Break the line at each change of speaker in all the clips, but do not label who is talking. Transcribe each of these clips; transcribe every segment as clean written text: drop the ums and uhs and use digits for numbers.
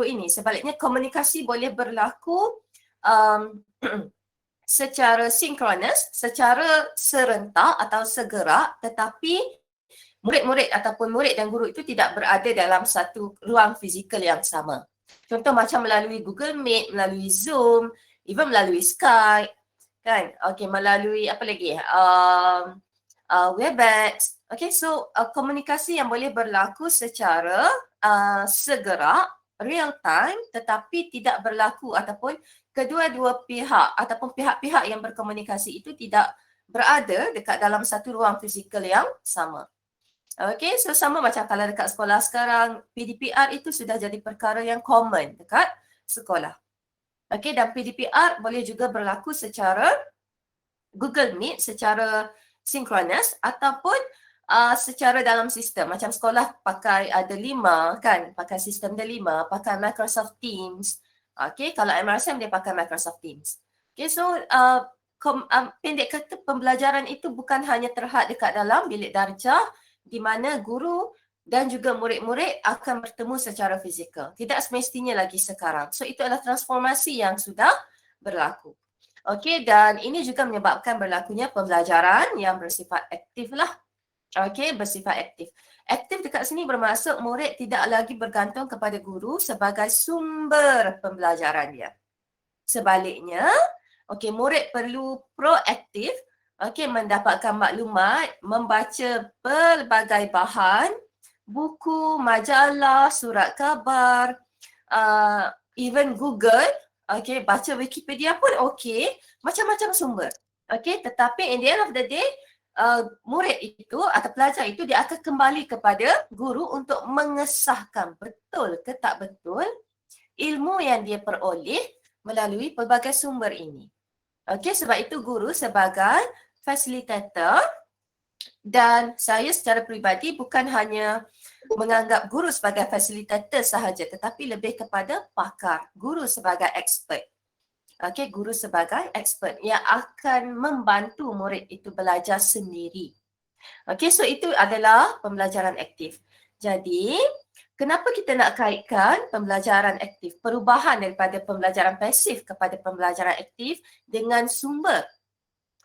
ini. Sebaliknya komunikasi boleh berlaku secara sinkronus, secara serentak atau segerak, tetapi murid-murid ataupun murid dan guru itu tidak berada dalam satu ruang fizikal yang sama. Contoh macam melalui Google Meet, melalui Zoom, even melalui Skype, kan? Okey, melalui apa lagi? Webex. Okay, so komunikasi yang boleh berlaku secara segerak, real time, tetapi tidak berlaku ataupun kedua-dua pihak ataupun pihak-pihak yang berkomunikasi itu tidak berada dekat dalam satu ruang fizikal yang sama. Okay, so sama macam kalau dekat sekolah sekarang, PDPR itu sudah jadi perkara yang common dekat sekolah. Okay, dan PDPR boleh juga berlaku secara Google Meet, secara sinkronus ataupun secara dalam sistem. Macam sekolah pakai ada 5 kan, pakai sistem D5, pakai Microsoft Teams. Okay, kalau MRSM dia pakai Microsoft Teams. Okay, so pendek kata pembelajaran itu bukan hanya terhad dekat dalam bilik darjah di mana guru dan juga murid-murid akan bertemu secara fizikal. Tidak semestinya lagi sekarang. So itu adalah transformasi yang sudah berlaku. Okey, dan ini juga menyebabkan berlakunya pembelajaran yang bersifat aktif lah. Okey, bersifat aktif. Aktif dekat sini bermaksud murid tidak lagi bergantung kepada guru sebagai sumber pembelajaran dia. Sebaliknya, okey, murid perlu proaktif, okey, mendapatkan maklumat, membaca pelbagai bahan, buku, majalah, surat khabar, even Google. Okay, baca Wikipedia pun okey, macam-macam sumber. Okay, tetapi in the end of the day, murid itu atau pelajar itu dia akan kembali kepada guru untuk mengesahkan betul ke tak betul ilmu yang dia peroleh melalui pelbagai sumber ini. Okay, sebab itu guru sebagai fasilitator dan saya secara peribadi bukan hanya menganggap guru sebagai fasilitator sahaja tetapi lebih kepada pakar, guru sebagai expert. Okey, guru sebagai expert yang akan membantu murid itu belajar sendiri. Okey, so itu adalah pembelajaran aktif. Jadi, kenapa kita nak kaitkan pembelajaran aktif, perubahan daripada pembelajaran pasif kepada pembelajaran aktif dengan sumber?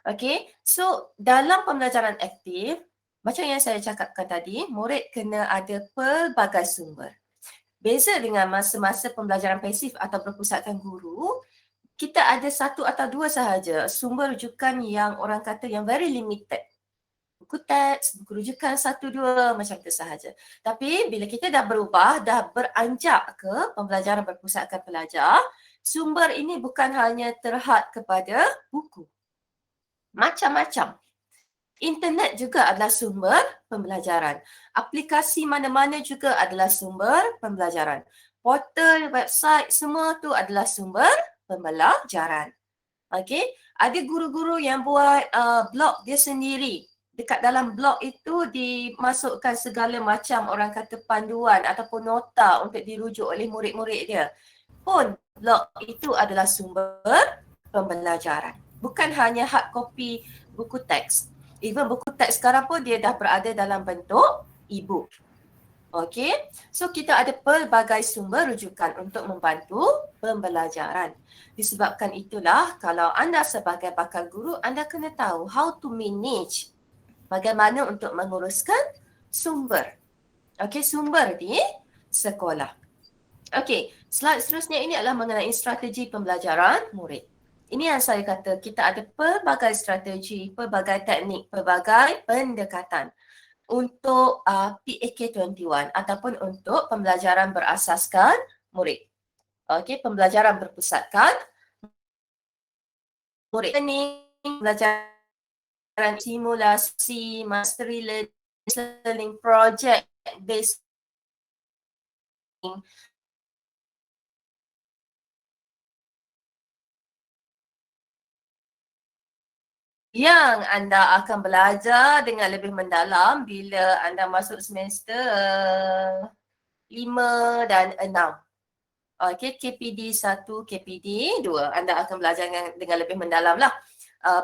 Okey, so dalam pembelajaran aktif, macam yang saya cakapkan tadi, murid kena ada pelbagai sumber. Beza dengan masa-masa pembelajaran pasif atau berpusatkan guru, kita ada satu atau dua sahaja sumber rujukan yang orang kata yang very limited. Buku teks, buku rujukan satu dua macam tu sahaja. Tapi bila kita dah berubah, dah beranjak ke pembelajaran berpusatkan pelajar, sumber ini bukan hanya terhad kepada buku. Macam-macam. Internet juga adalah sumber pembelajaran. Aplikasi mana-mana juga adalah sumber pembelajaran. Portal, website, semua tu adalah sumber pembelajaran. Okey, ada guru-guru yang buat blog dia sendiri. Dekat dalam blog itu dimasukkan segala macam orang kata panduan ataupun nota untuk dirujuk oleh murid-murid dia. Pun blog itu adalah sumber pembelajaran. Bukan hanya hard copy buku teks. Even buku teks sekarang pun dia dah berada dalam bentuk e-book. Okey, so kita ada pelbagai sumber rujukan untuk membantu pembelajaran. Disebabkan itulah kalau anda sebagai bakal guru, anda kena tahu how to manage, bagaimana untuk menguruskan sumber. Okey, sumber di sekolah. Okey, slide seterusnya ini adalah mengenai strategi pembelajaran murid. Ini yang saya kata, kita ada pelbagai strategi, pelbagai teknik, pelbagai pendekatan untuk PAK21 ataupun untuk pembelajaran berasaskan murid. Okey, pembelajaran berpusatkan murid. Ini pembelajaran simulasi, mastery learning, project based yang anda akan belajar dengan lebih mendalam bila anda masuk semester 5 dan 6. Okey, KPD 1, KPD 2. Anda akan belajar dengan lebih mendalam lah.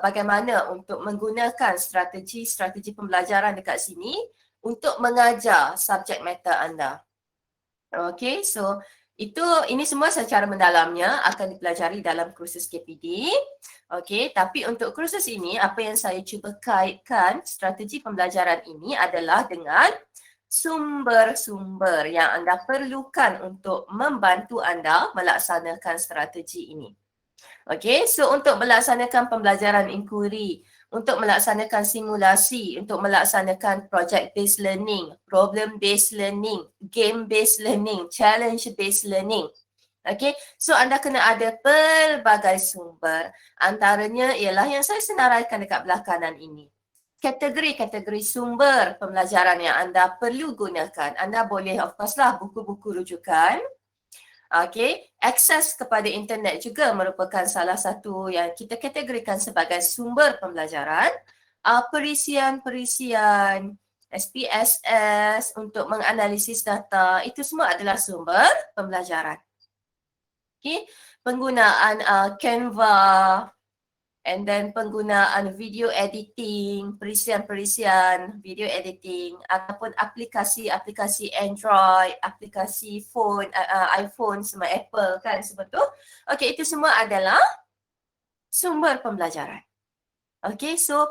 Bagaimana untuk menggunakan strategi pembelajaran dekat sini untuk mengajar subjek matter anda. Okey, so Ini semua secara mendalamnya akan dipelajari dalam kursus KPD. Okey, tapi untuk kursus ini apa yang saya cuba kaitkan strategi pembelajaran ini adalah dengan sumber-sumber yang anda perlukan untuk membantu anda melaksanakan strategi ini. Okey, so untuk melaksanakan pembelajaran inquiry, untuk melaksanakan simulasi, untuk melaksanakan project based learning, problem based learning, game based learning, challenge based learning. Okey, so anda kena ada pelbagai sumber. Antaranya ialah yang saya senaraikan dekat belah kanan ini. Kategori-kategori sumber pembelajaran yang anda perlu gunakan. Anda boleh of course lah buku-buku rujukan. Okey, akses kepada internet juga merupakan salah satu yang kita kategorikan sebagai sumber pembelajaran. Perisian-perisian, SPSS untuk menganalisis data, itu semua adalah sumber pembelajaran. Okey, penggunaan Canva, and then penggunaan video editing, perisian-perisian video editing ataupun aplikasi-aplikasi Android, aplikasi phone, iPhone semua Apple kan semua tu. Okey, itu semua adalah sumber pembelajaran. Okey, so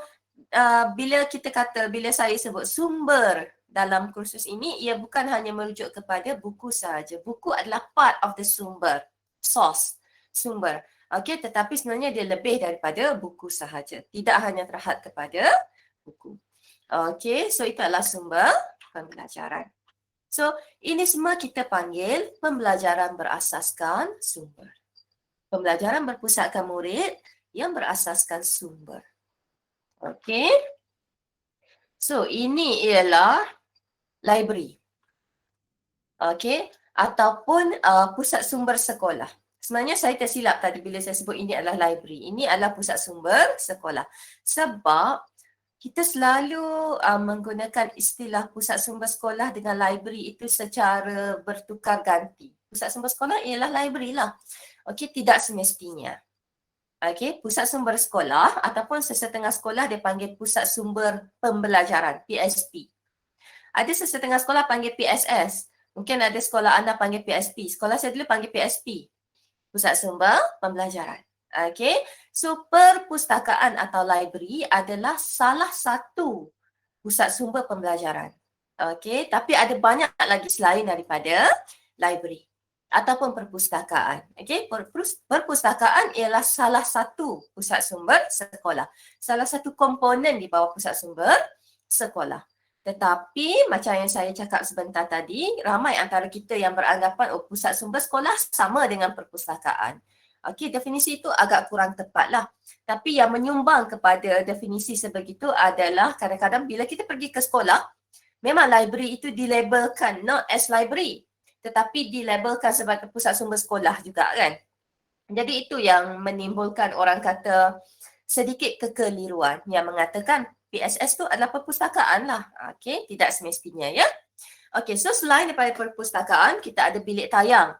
bila saya sebut sumber dalam kursus ini, ia bukan hanya merujuk kepada buku sahaja. Buku adalah part of the sumber, source, sumber. Okey, tetapi sebenarnya dia lebih daripada buku sahaja. Tidak hanya terhad kepada buku. Okey, so itu adalah sumber pembelajaran. So, ini semua kita panggil pembelajaran berasaskan sumber. Pembelajaran berpusatkan murid yang berasaskan sumber. Okey. So, ini ialah library. Okey, ataupun pusat sumber sekolah. Sebenarnya saya tersilap tadi bila saya sebut ini adalah library. Ini adalah pusat sumber sekolah. Sebab kita selalu menggunakan istilah pusat sumber sekolah dengan library itu secara bertukar ganti. Pusat sumber sekolah ialah library lah. Okey, tidak semestinya. Okey, pusat sumber sekolah ataupun sesetengah sekolah dia panggil pusat sumber pembelajaran, PSP. Ada sesetengah sekolah panggil PSS. Mungkin ada sekolah anda panggil PSP. Sekolah saya dulu panggil PSP. Pusat Sumber Pembelajaran. Okey, so perpustakaan atau library adalah salah satu pusat sumber pembelajaran. Okey, tapi ada banyak lagi selain daripada library ataupun perpustakaan. Okey, perpustakaan ialah salah satu pusat sumber sekolah. Salah satu komponen di bawah pusat sumber sekolah. Tetapi macam yang saya cakap sebentar tadi, ramai antara kita yang beranggapan pusat sumber sekolah sama dengan perpustakaan. Okey, definisi itu agak kurang tepat lah. Tapi yang menyumbang kepada definisi sebegitu adalah kadang-kadang bila kita pergi ke sekolah, memang library itu dilabelkan not as library, tetapi dilabelkan sebagai pusat sumber sekolah juga kan. Jadi itu yang menimbulkan orang kata sedikit kekeliruan yang mengatakan PSS tu adalah perpustakaan lah. Okey, tidak semestinya ya. Okey, so selain daripada perpustakaan, kita ada bilik tayang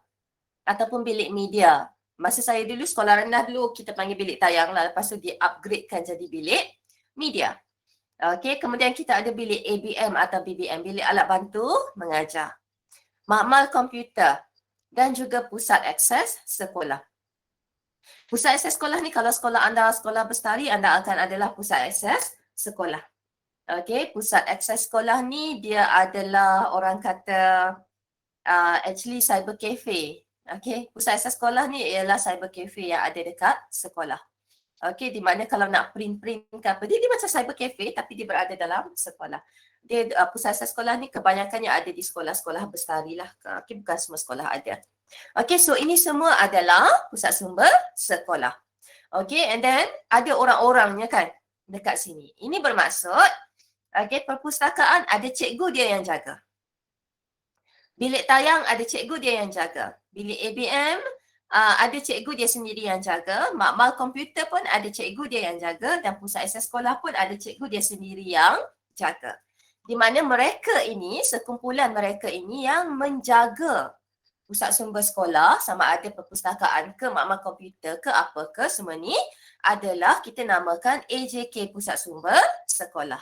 ataupun bilik media. Masa saya dulu sekolah rendah dulu kita panggil bilik tayang lah, lepas tu di-upgradekan jadi bilik media. Okey, kemudian kita ada bilik ABM atau BBM, bilik alat bantu mengajar. Makmal komputer dan juga pusat akses sekolah. Pusat akses sekolah ni kalau sekolah anda sekolah bestari, anda akan adalah pusat akses sekolah. Okey, pusat akses sekolah ni dia adalah orang kata actually cyber cafe. Okey, pusat akses sekolah ni ialah cyber cafe yang ada dekat sekolah. Okey, di mana kalau nak print ke apa, dia macam cyber cafe tapi dia berada dalam sekolah. Dia pusat akses sekolah ni kebanyakannya ada di sekolah-sekolah bestari lah. Okey, bukan semua sekolah ada. Okey, so ini semua adalah pusat sumber sekolah. Okey, and then ada orang-orangnya kan dekat sini. Ini bermaksud, okey, perpustakaan ada cikgu dia yang jaga. Bilik tayang ada cikgu dia yang jaga. Bilik ABM ada cikgu dia sendiri yang jaga. Makmal komputer pun ada cikgu dia yang jaga dan pusat akses sekolah pun ada cikgu dia sendiri yang jaga. Di mana mereka ini, sekumpulan mereka ini yang menjaga pusat sumber sekolah, sama ada perpustakaan ke makmal komputer ke apa ke, semua ni adalah kita namakan AJK Pusat Sumber Sekolah.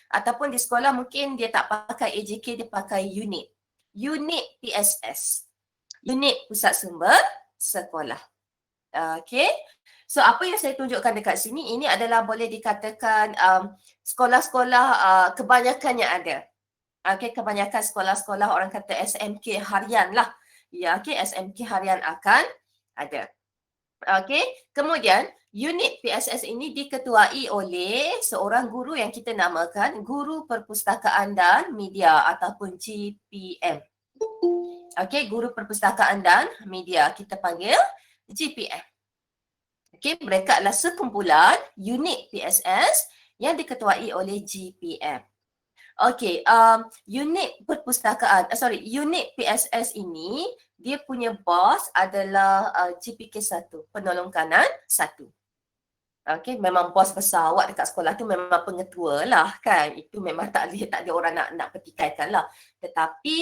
Ataupun di sekolah mungkin dia tak pakai AJK, dia pakai unit PSS. unit pusat sumber sekolah. Okay. So apa yang saya tunjukkan dekat sini, ini adalah boleh dikatakan sekolah-sekolah kebanyakan yang ada. Okay, kebanyakan sekolah-sekolah orang kata SMK harian lah. Ya, okay, SMK harian akan ada. Okay, kemudian unit PSS ini diketuai oleh seorang guru yang kita namakan Guru Perpustakaan dan Media ataupun GPM. Okay, Guru Perpustakaan dan Media kita panggil GPM. Okay, mereka adalah sekumpulan unit PSS yang diketuai oleh GPM. Okay, unit perpustakaan, unit PSS ini dia punya bos adalah GPK 1, penolong kanan 1. Okay, memang bos besar awak dekat sekolah tu memang pengetua lah kan. Itu memang tak ada orang nak petikaikan lah. Tetapi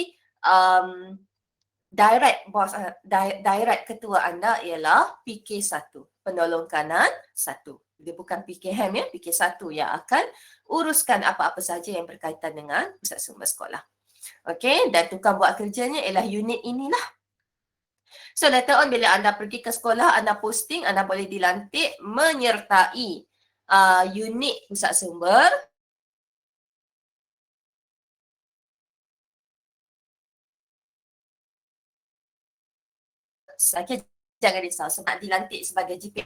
direct ketua anda ialah PK1, penolong kanan 1. Dia bukan PKM ya, PK1 yang akan uruskan apa-apa saja yang berkaitan dengan pusat sumber sekolah. Okey, dan tukang buat kerjanya ialah unit inilah. So later on bila anda pergi ke sekolah, anda posting, anda boleh dilantik menyertai unit pusat sumber. Saja jangan risau sebab dilantik sebagai GP.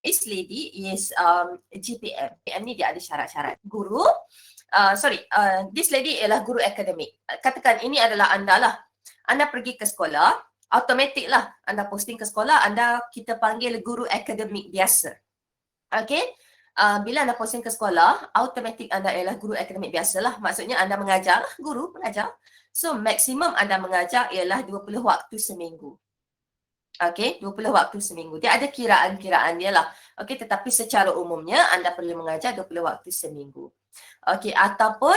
This lady is GPM. GPM ni dia ada syarat-syarat. Guru, this lady ialah guru akademik. Katakan ini adalah anda lah. Anda pergi ke sekolah, automatik lah. Anda posting ke sekolah, kita panggil guru akademik biasa. Okay? Bila anda posting ke sekolah, automatik anda ialah guru akademik biasa lah. Maksudnya anda mengajar, guru mengajar. So maksimum anda mengajar ialah 20 waktu seminggu. Okey, 20 waktu seminggu. Dia ada kiraan-kiraan dia lah. Okey, tetapi secara umumnya anda perlu mengajar 20 waktu seminggu. Okey, ataupun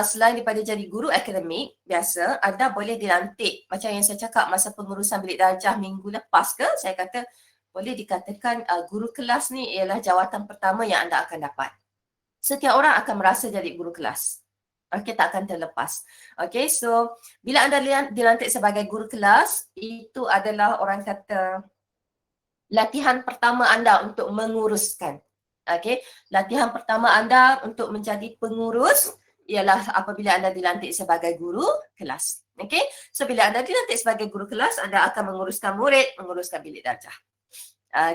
selain daripada jadi guru akademik biasa, anda boleh dilantik. Macam yang saya cakap masa pengurusan bilik darjah minggu lepas ke, saya kata boleh dikatakan guru kelas ni ialah jawatan pertama yang anda akan dapat. Setiap orang akan merasa jadi guru kelas. Okey, tak akan terlepas. Okey, so bila anda dilantik sebagai guru kelas, itu adalah orang kata latihan pertama anda untuk menguruskan. Okey, latihan pertama anda untuk menjadi pengurus ialah apabila anda dilantik sebagai guru kelas. Okey, so bila anda dilantik sebagai guru kelas, anda akan menguruskan murid, menguruskan bilik darjah.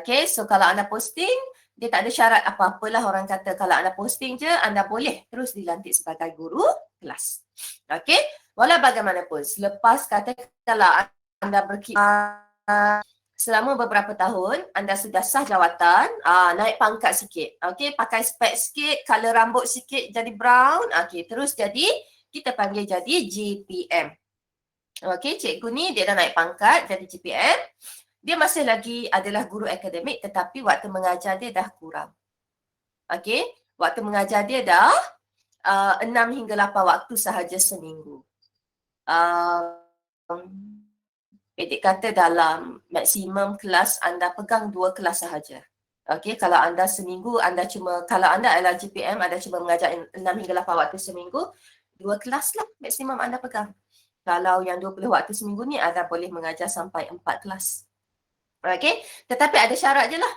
Okey, so kalau anda posting, dia tak ada syarat apa-apalah, orang kata kalau anda posting je, anda boleh terus dilantik sebagai guru kelas. Okey, walau bagaimanapun, selepas katakanlah anda berkhidmat selama beberapa tahun, anda sudah sah jawatan, naik pangkat sikit. Okey, pakai spek sikit, color rambut sikit jadi brown, okey, terus jadi, kita panggil jadi GPM. Okey, cikgu ni dia dah naik pangkat jadi GPM. Dia masih lagi adalah guru akademik tetapi waktu mengajar dia dah kurang. Okey, waktu mengajar dia dah 6 hingga 8 waktu sahaja seminggu. Pendek kata dalam maksimum kelas anda pegang 2 kelas sahaja. Okey, kalau anda seminggu kalau anda adalah GPM, anda cuma mengajar 6 hingga 8 waktu seminggu, 2 kelas lah maksimum anda pegang. Kalau yang 20 waktu seminggu ni anda boleh mengajar sampai 4 kelas. Okey, tetapi ada syarat je lah.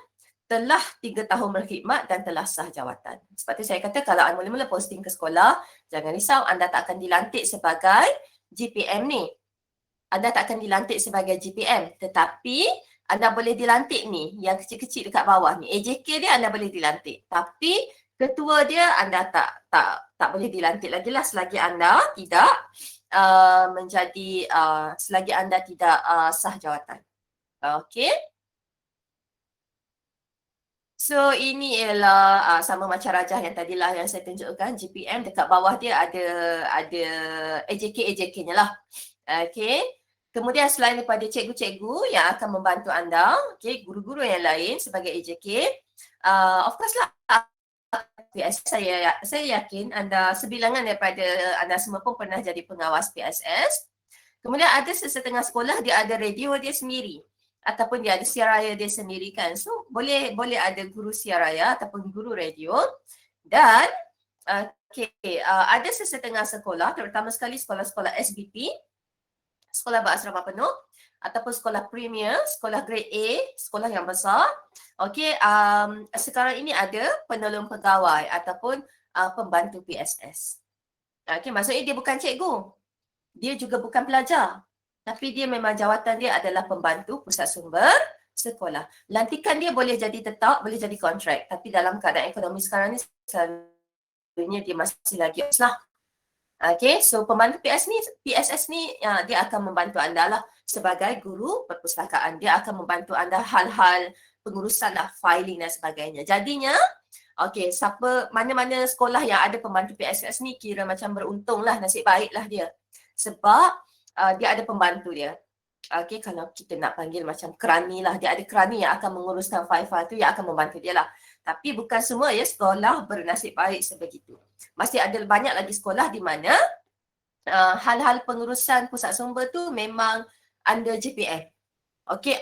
Telah 3 tahun berkhidmat dan telah sah jawatan. Sebab tu saya kata kalau anda mula-mula posting ke sekolah, jangan risau, anda tak akan dilantik sebagai GPM ni. Anda tak akan dilantik sebagai GPM, tetapi anda boleh dilantik ni, yang kecil-kecil dekat bawah ni. AJK dia anda boleh dilantik. Tapi ketua dia anda tak boleh dilantik lagi lah selagi anda tidak selagi anda tidak sah jawatan. Okey. So ini ialah sama macam rajah yang tadilah yang saya tunjukkan, GPM, dekat bawah dia ada AJK-nya lah. Okey. Kemudian selain daripada cikgu-cikgu yang akan membantu anda, okey, guru-guru yang lain sebagai AJK, of course lah, saya yakin anda sebilangan daripada anda semua pun pernah jadi pengawas PSS. Kemudian ada sesetengah sekolah dia ada radio dia sendiri ataupun dia ada siar raya dia sendiri kan. So boleh ada guru siar raya ataupun guru radio Dan ada sesetengah sekolah, terutama sekali sekolah-sekolah SBP, sekolah berasrama penuh ataupun sekolah premier, sekolah grade A, sekolah yang besar. Sekarang ini ada penolong pegawai ataupun pembantu PSS. Maksudnya dia bukan cikgu. Dia juga bukan pelajar. Tapi dia memang jawatan dia adalah pembantu pusat sumber sekolah. Lantikan dia boleh jadi tetap, boleh jadi kontrak. Tapi dalam keadaan ekonomi sekarang ni, selalunya dia masih lagi lah. So pembantu PSS ni dia akan membantu anda lah sebagai guru perpustakaan. Dia akan membantu anda hal-hal pengurusan lah, filing dan sebagainya. Jadinya, mana-mana sekolah yang ada pembantu PSS ni kira macam beruntung lah, nasib baik lah dia. Sebab dia ada pembantu dia. Kalau kita nak panggil macam kerani lah, dia ada kerani yang akan menguruskan file-file tu, yang akan membantu dia lah. Tapi bukan semua ya sekolah bernasib baik sebegitu. Masih ada banyak lagi sekolah di mana hal-hal pengurusan pusat sumber tu memang under JPM.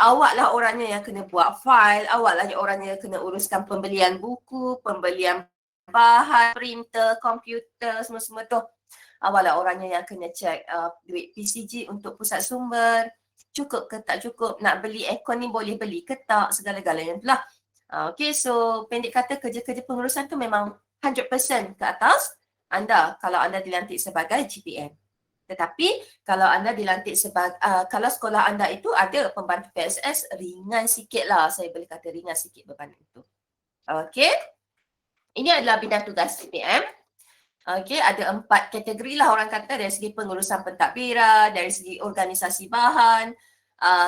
Awaklah orangnya yang kena buat file, awaklah orangnya yang kena uruskan pembelian buku, pembelian bahan, printer, komputer, semua-semua tu. Awaklah orangnya yang kena cek duit PCG untuk pusat sumber, cukup ke tak cukup, nak beli aircon ni boleh beli ke tak, segala-galanya tu lah. So pendek kata kerja-kerja pengurusan tu memang 100% ke atas anda kalau anda dilantik sebagai GPM. Tetapi kalau anda dilantik sebagai, kalau sekolah anda itu ada pembantu PSS, ringan sikit lah, saya boleh kata ringan sikit beban itu. Ini adalah bidang tugas GPM. Ada 4 kategori lah orang kata, dari segi pengurusan pentadbiran, dari segi organisasi bahan,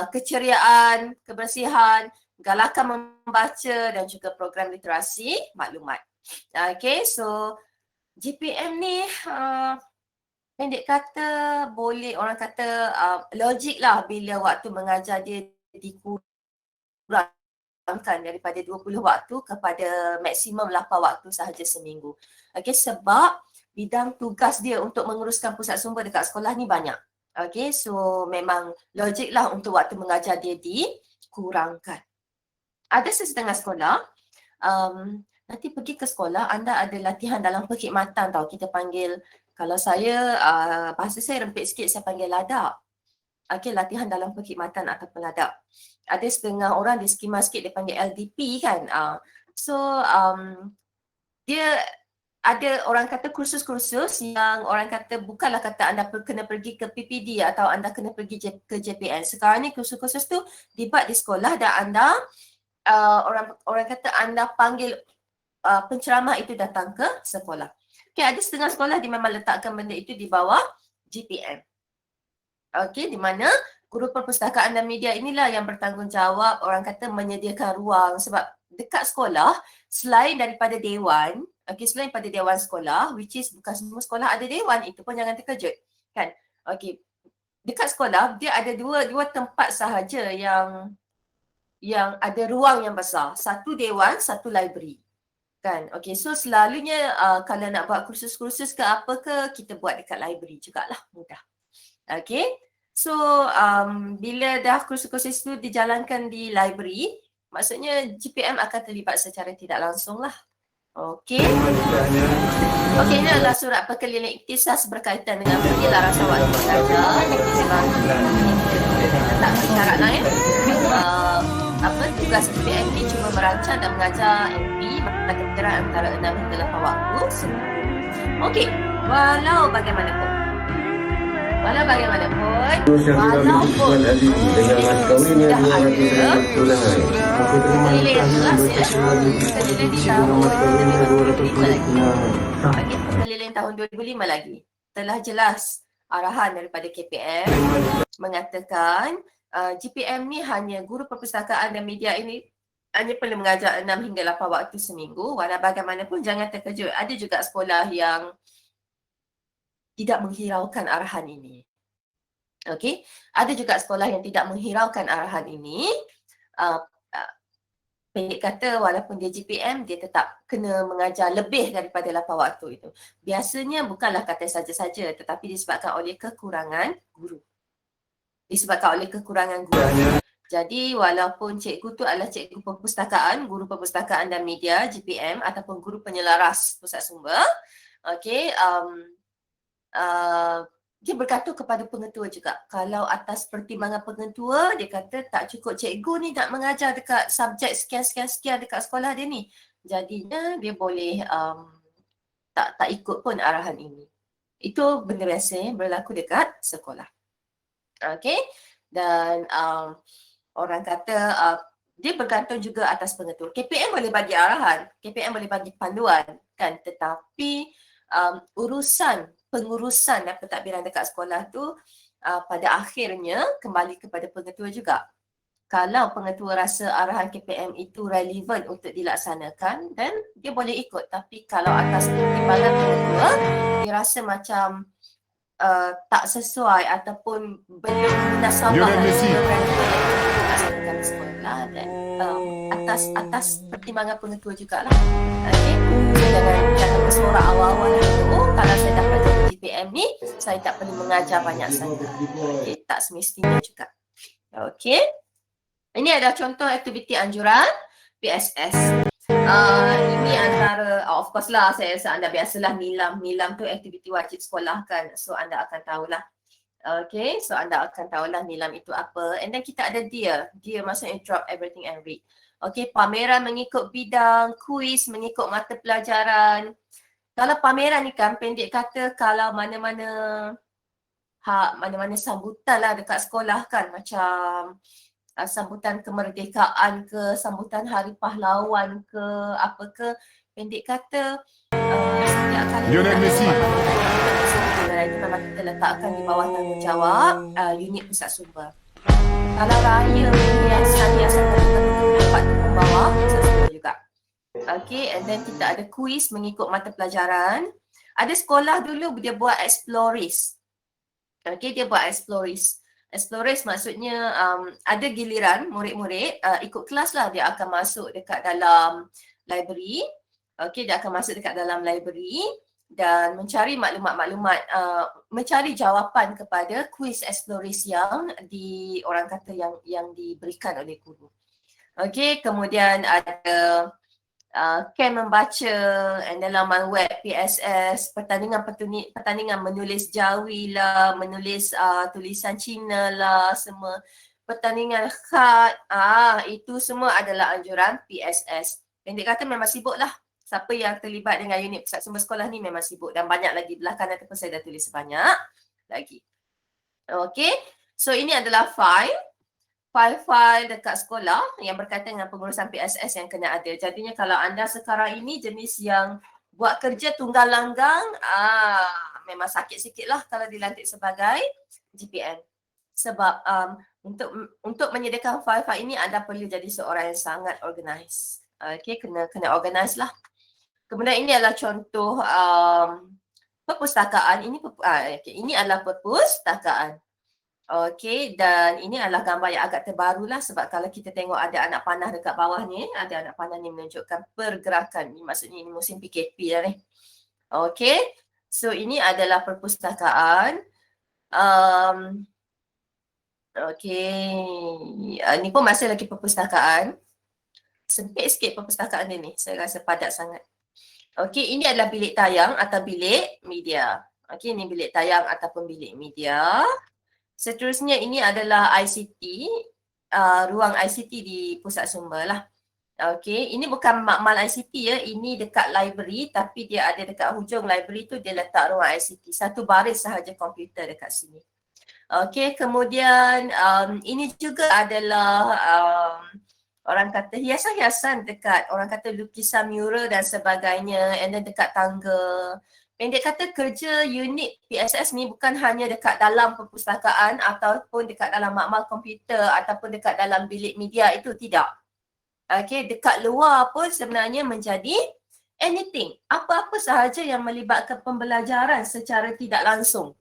keceriaan, kebersihan, galakan membaca dan juga program literasi maklumat. So GPM ni pendek kata boleh orang kata logik lah bila waktu mengajar dia dikurangkan daripada 20 waktu kepada maksimum 8 waktu sahaja seminggu. Sebab bidang tugas dia untuk menguruskan pusat sumber dekat sekolah ni banyak. So memang logik lah untuk waktu mengajar dia dikurangkan. Ada sesetengah sekolah, nanti pergi ke sekolah, anda ada latihan dalam perkhidmatan tau. Kita panggil, kalau saya, bahasa saya rempit sikit, saya panggil ladak. Latihan dalam perkhidmatan ataupun ladak. Ada setengah orang dia skema sikit, dia panggil LDP kan. Dia ada orang kata kursus-kursus yang orang kata bukanlah kata anda kena pergi ke PPD atau anda kena pergi ke JPN. Sekarang ni kursus-kursus tu dibuat di sekolah dan anda orang kata anda panggil penceramah itu datang ke sekolah. Ada setengah sekolah dia memang letakkan benda itu di bawah GPM. Di mana guru perpustakaan dan media inilah yang bertanggungjawab orang kata menyediakan ruang, sebab dekat sekolah selain daripada dewan, selain pada dewan sekolah, which is bukan semua sekolah ada dewan, itu pun jangan terkejut kan. Dekat sekolah dia ada dua tempat sahaja yang ada ruang yang besar, satu dewan, satu library kan. So selalunya kalau nak buat kursus-kursus ke apa ke, kita buat dekat library jugalah, mudah. So bila dah kursus-kursus itu dijalankan di library, maksudnya GPM akan terlibat secara tidak langsung lah. Ini adalah surat perkeliling ikhtisas berkaitan dengan penjelaran waktu mengajar. Tak syarat lain. Tugas GPM ni cuma merancang dan mengajar MP mata pelajaran antara 6 hingga 8 waktu. Walau bagaimanapun, walaupun sudah ada keliling tahun 2005 lagi, telah jelas arahan daripada KPM mengatakan GPM ni hanya guru perpustakaan dan media ini hanya perlu mengajar 6 hingga 8 waktu seminggu. Walau bagaimanapun jangan terkejut, ada juga sekolah yang tidak menghiraukan arahan ini. Ada juga sekolah yang tidak menghiraukan arahan ini. Pendek kata, walaupun dia GPM, dia tetap kena mengajar lebih daripada 8 waktu itu. Biasanya bukanlah kata saja-saja, tetapi disebabkan oleh kekurangan guru. Jadi walaupun cikgu tu adalah cikgu perpustakaan, guru perpustakaan dan media GPM ataupun guru penyelaras pusat sumber, okey, dia bergantung kepada pengetua juga. Kalau atas pertimbangan pengetua, dia kata tak cukup cikgu ni nak mengajar dekat subjek sekian-sekian dekat sekolah dia ni. Jadinya dia boleh tak ikut pun arahan ini. Itu benda biasa berlaku dekat sekolah. Okey. Dan orang kata dia bergantung juga atas pengetua. KPM boleh bagi arahan, KPM boleh bagi panduan kan, tetapi pengurusan dan pentadbiran dekat sekolah tu pada akhirnya kembali kepada pengetua juga. Kalau pengetua rasa arahan KPM itu relevan untuk dilaksanakan, dan dia boleh ikut. Tapi kalau atas pertimbangan pengetua, dia rasa macam tak sesuai ataupun belum munasabah dilaksanakan sekolah, dan atas pertimbangan pengetua jugalah. Okay? Jangan bersorak awal-awal kalau saya dapat GPM ni, saya tak perlu mengajar banyak sangat. Okay? Tak semestinya juga. Okay? Ini adalah contoh aktiviti anjuran PSS. Ini antara, of course lah, saya rasa anda biasalah nilam tu aktiviti wajib sekolah kan. So anda akan tahulah. Okay, so anda akan tahulah nilam itu apa. And then kita ada dia maksudnya drop everything and read. Okay, pameran mengikut bidang, kuis mengikut mata pelajaran. Kalau pameran ni kan pendek kata kalau mana-mana sambutan lah dekat sekolah kan, macam sambutan kemerdekaan ke, sambutan hari pahlawan ke, apa ke, pendek kata setiap kali unit misi itu memang kita letakkan di bawah tanggungjawab unit pusat sumber. Kalau raya hiasan kita dapat turun bawah pusat sumber juga. Okay, and then kita ada kuis mengikut mata pelajaran. Ada sekolah dulu dia buat explorers. Okay, dia buat explorers. Explorers maksudnya ada giliran murid-murid ikut kelas lah, dia akan masuk dekat dalam library. Okay, dia akan masuk dekat dalam library dan mencari maklumat-maklumat, mencari jawapan kepada kuis explorers yang orang kata yang diberikan oleh guru. Okay, kemudian ada camp membaca and then laman web PSS, pertandingan menulis Jawi lah, menulis tulisan Cina lah, semua pertandingan khat, itu semua adalah anjuran PSS. Pendek kata memang sibuk lah. Siapa yang terlibat dengan unit pusat sumber sekolah ni memang sibuk, dan banyak lagi belah kanan ataupun saya dah tulis sebanyak lagi. Okay, so ini adalah file dekat sekolah yang berkaitan dengan pengurusan PSS yang kena ada. Jadinya kalau anda sekarang ini jenis yang buat kerja tunggal langgang, memang sakit sikit lah kalau dilantik sebagai GPM. Sebab untuk menyediakan file-file ini, anda perlu jadi seorang yang sangat organize. Okay, kena organize lah. Kemudian ini adalah contoh perpustakaan. Ini adalah perpustakaan. Okey, dan ini adalah gambar yang agak terbaru lah, sebab kalau kita tengok ada anak panah dekat bawah ni, ada anak panah ni menunjukkan pergerakan. Ini maksudnya ini musim PKP dah ni. Okey, so ini adalah perpustakaan. Okey, ni pun masih lagi perpustakaan. Sempit sikit perpustakaan dia ni, saya rasa padat sangat. Okey, ini adalah bilik tayang atau bilik media. Okey, ini bilik tayang ataupun bilik media. Seterusnya ini adalah ICT, ruang ICT di pusat sumber lah. Okey, ini bukan makmal ICT ya, ini dekat library, tapi dia ada dekat hujung library tu dia letak ruang ICT. Satu baris sahaja komputer dekat sini. Okey, kemudian ini juga adalah orang kata hiasan-hiasan dekat, orang kata lukisan mural dan sebagainya, and then dekat tangga. Pendek kata kerja unit PSS ni bukan hanya dekat dalam perpustakaan ataupun dekat dalam makmal komputer ataupun dekat dalam bilik media, itu tidak. Okay, dekat luar pun sebenarnya menjadi anything. Apa-apa sahaja yang melibatkan pembelajaran secara tidak langsung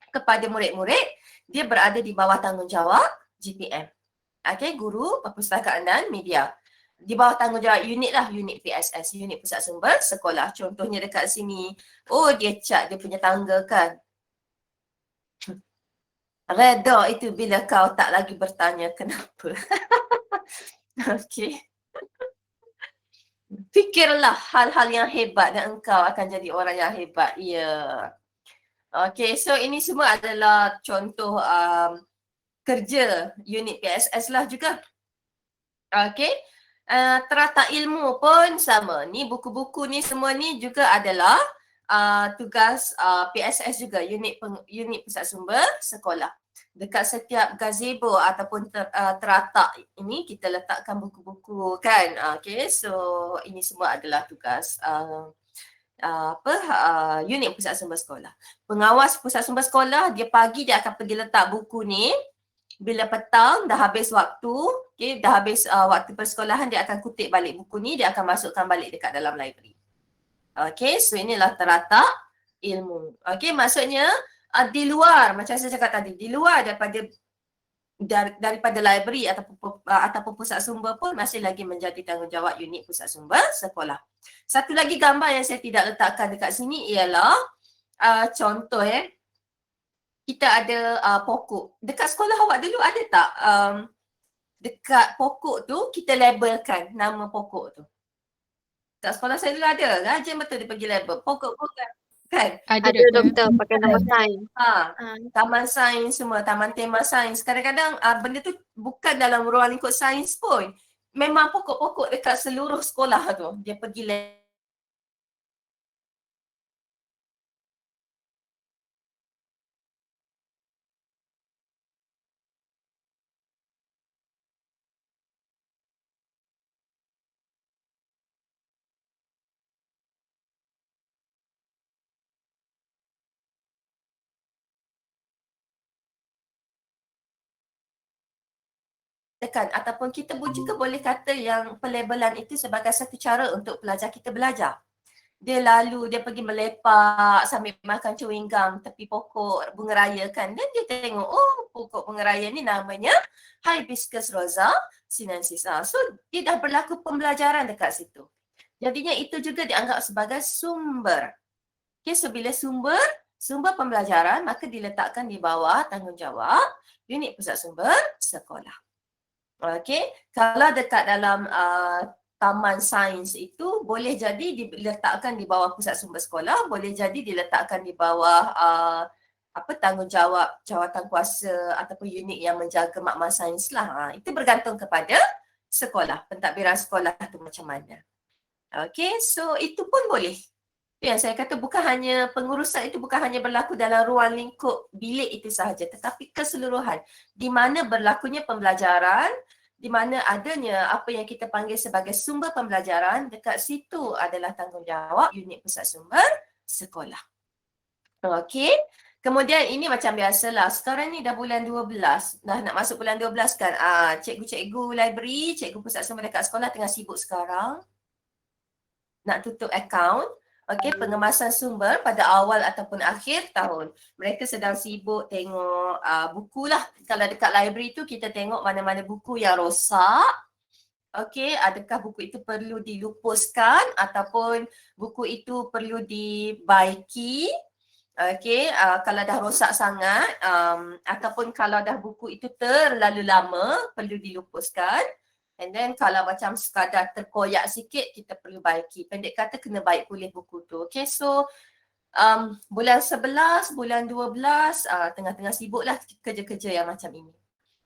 kepada murid-murid, dia berada di bawah tanggungjawab GPM. Okay, guru perpustakaan dan media. Di bawah tanggungjawab unit lah, unit PSS, unit pusat sumber sekolah. Contohnya dekat sini, dia cat dia punya tangga kan. Reda itu bila kau tak lagi bertanya kenapa. Okey. Fikirlah hal-hal yang hebat dan engkau akan jadi orang yang hebat. Ya. Okey, so ini semua adalah contoh kerja unit PSS lah juga. Okey. Terata ilmu pun sama. Ni buku-buku ni semua ni juga adalah tugas PSS juga, unit pusat sumber sekolah. Dekat setiap gazebo ataupun teratak ini kita letakkan buku-buku kan. Okey, so ini semua adalah tugas unit pusat sumber sekolah. Pengawas pusat sumber sekolah, dia pagi dia akan pergi letak buku ni. Bila petang dah habis waktu, dah habis waktu persekolahan, dia akan kutip balik buku ni, dia akan masukkan balik dekat dalam library. Okey, so inilah teratak ilmu. Okey, maksudnya di luar, macam saya cakap tadi, di luar daripada library ataupun pusat sumber pun masih lagi menjadi tanggungjawab unit pusat sumber sekolah. Satu lagi gambar yang saya tidak letakkan dekat sini ialah contoh kita ada pokok. Dekat sekolah awak dulu ada tak dekat pokok tu kita labelkan nama pokok tu? Dekat sekolah saya dulu ada. Rajin betul dia pergi label. Pokok-pokok kan?
Ada doktor pakai nama sains.
Taman sains semua, taman tema sains. Kadang-kadang benda tu bukan dalam ruang lingkup sains pun. Memang pokok-pokok dekat seluruh sekolah tu. Dia pergi tekan ataupun kita juga boleh kata yang pelabelan itu sebagai satu cara untuk pelajar kita belajar. Dia lalu, dia pergi melepak sambil makan chewing gum tepi pokok bunga raya kan. Dan dia tengok, oh pokok bunga raya ni namanya Hibiscus rosa sinensis. So dia dah berlaku pembelajaran dekat situ. Jadinya itu juga dianggap sebagai sumber. Okay, so bila sumber pembelajaran, maka diletakkan di bawah tanggungjawab unit pusat sumber sekolah. Okey, kalau dekat dalam taman sains itu boleh jadi diletakkan di bawah pusat sumber sekolah, boleh jadi diletakkan di bawah tanggungjawab jawatan kuasa ataupun unit yang menjaga makmal sains lah. Itu bergantung kepada sekolah, pentadbiran sekolah tu macam mana. Okey, so itu pun boleh. Yang saya kata bukan hanya pengurusan itu bukan hanya berlaku dalam ruang lingkup bilik itu sahaja, tetapi keseluruhan di mana berlakunya pembelajaran, di mana adanya apa yang kita panggil sebagai sumber pembelajaran, dekat situ adalah tanggungjawab unit pusat sumber sekolah. Okey. Kemudian ini macam biasalah. Sekarang ni dah bulan 12. Dah nak masuk bulan 12 kan. Cikgu-cikgu library, cikgu pusat sumber dekat sekolah tengah sibuk sekarang. Nak tutup akaun. Okey, pengemasan sumber pada awal ataupun akhir tahun. Mereka sedang sibuk tengok buku lah. Kalau dekat library tu kita tengok mana-mana buku yang rosak. Okey, adakah buku itu perlu dilupuskan ataupun buku itu perlu dibaiki. Okey, kalau dah rosak sangat ataupun kalau dah buku itu terlalu lama perlu dilupuskan. And then kalau macam sekadar terkoyak sikit, kita perlu baiki. Pendek kata kena baik pulih buku tu. Okay, so bulan 11, bulan 12, tengah-tengah sibuk lah kerja-kerja yang macam ini.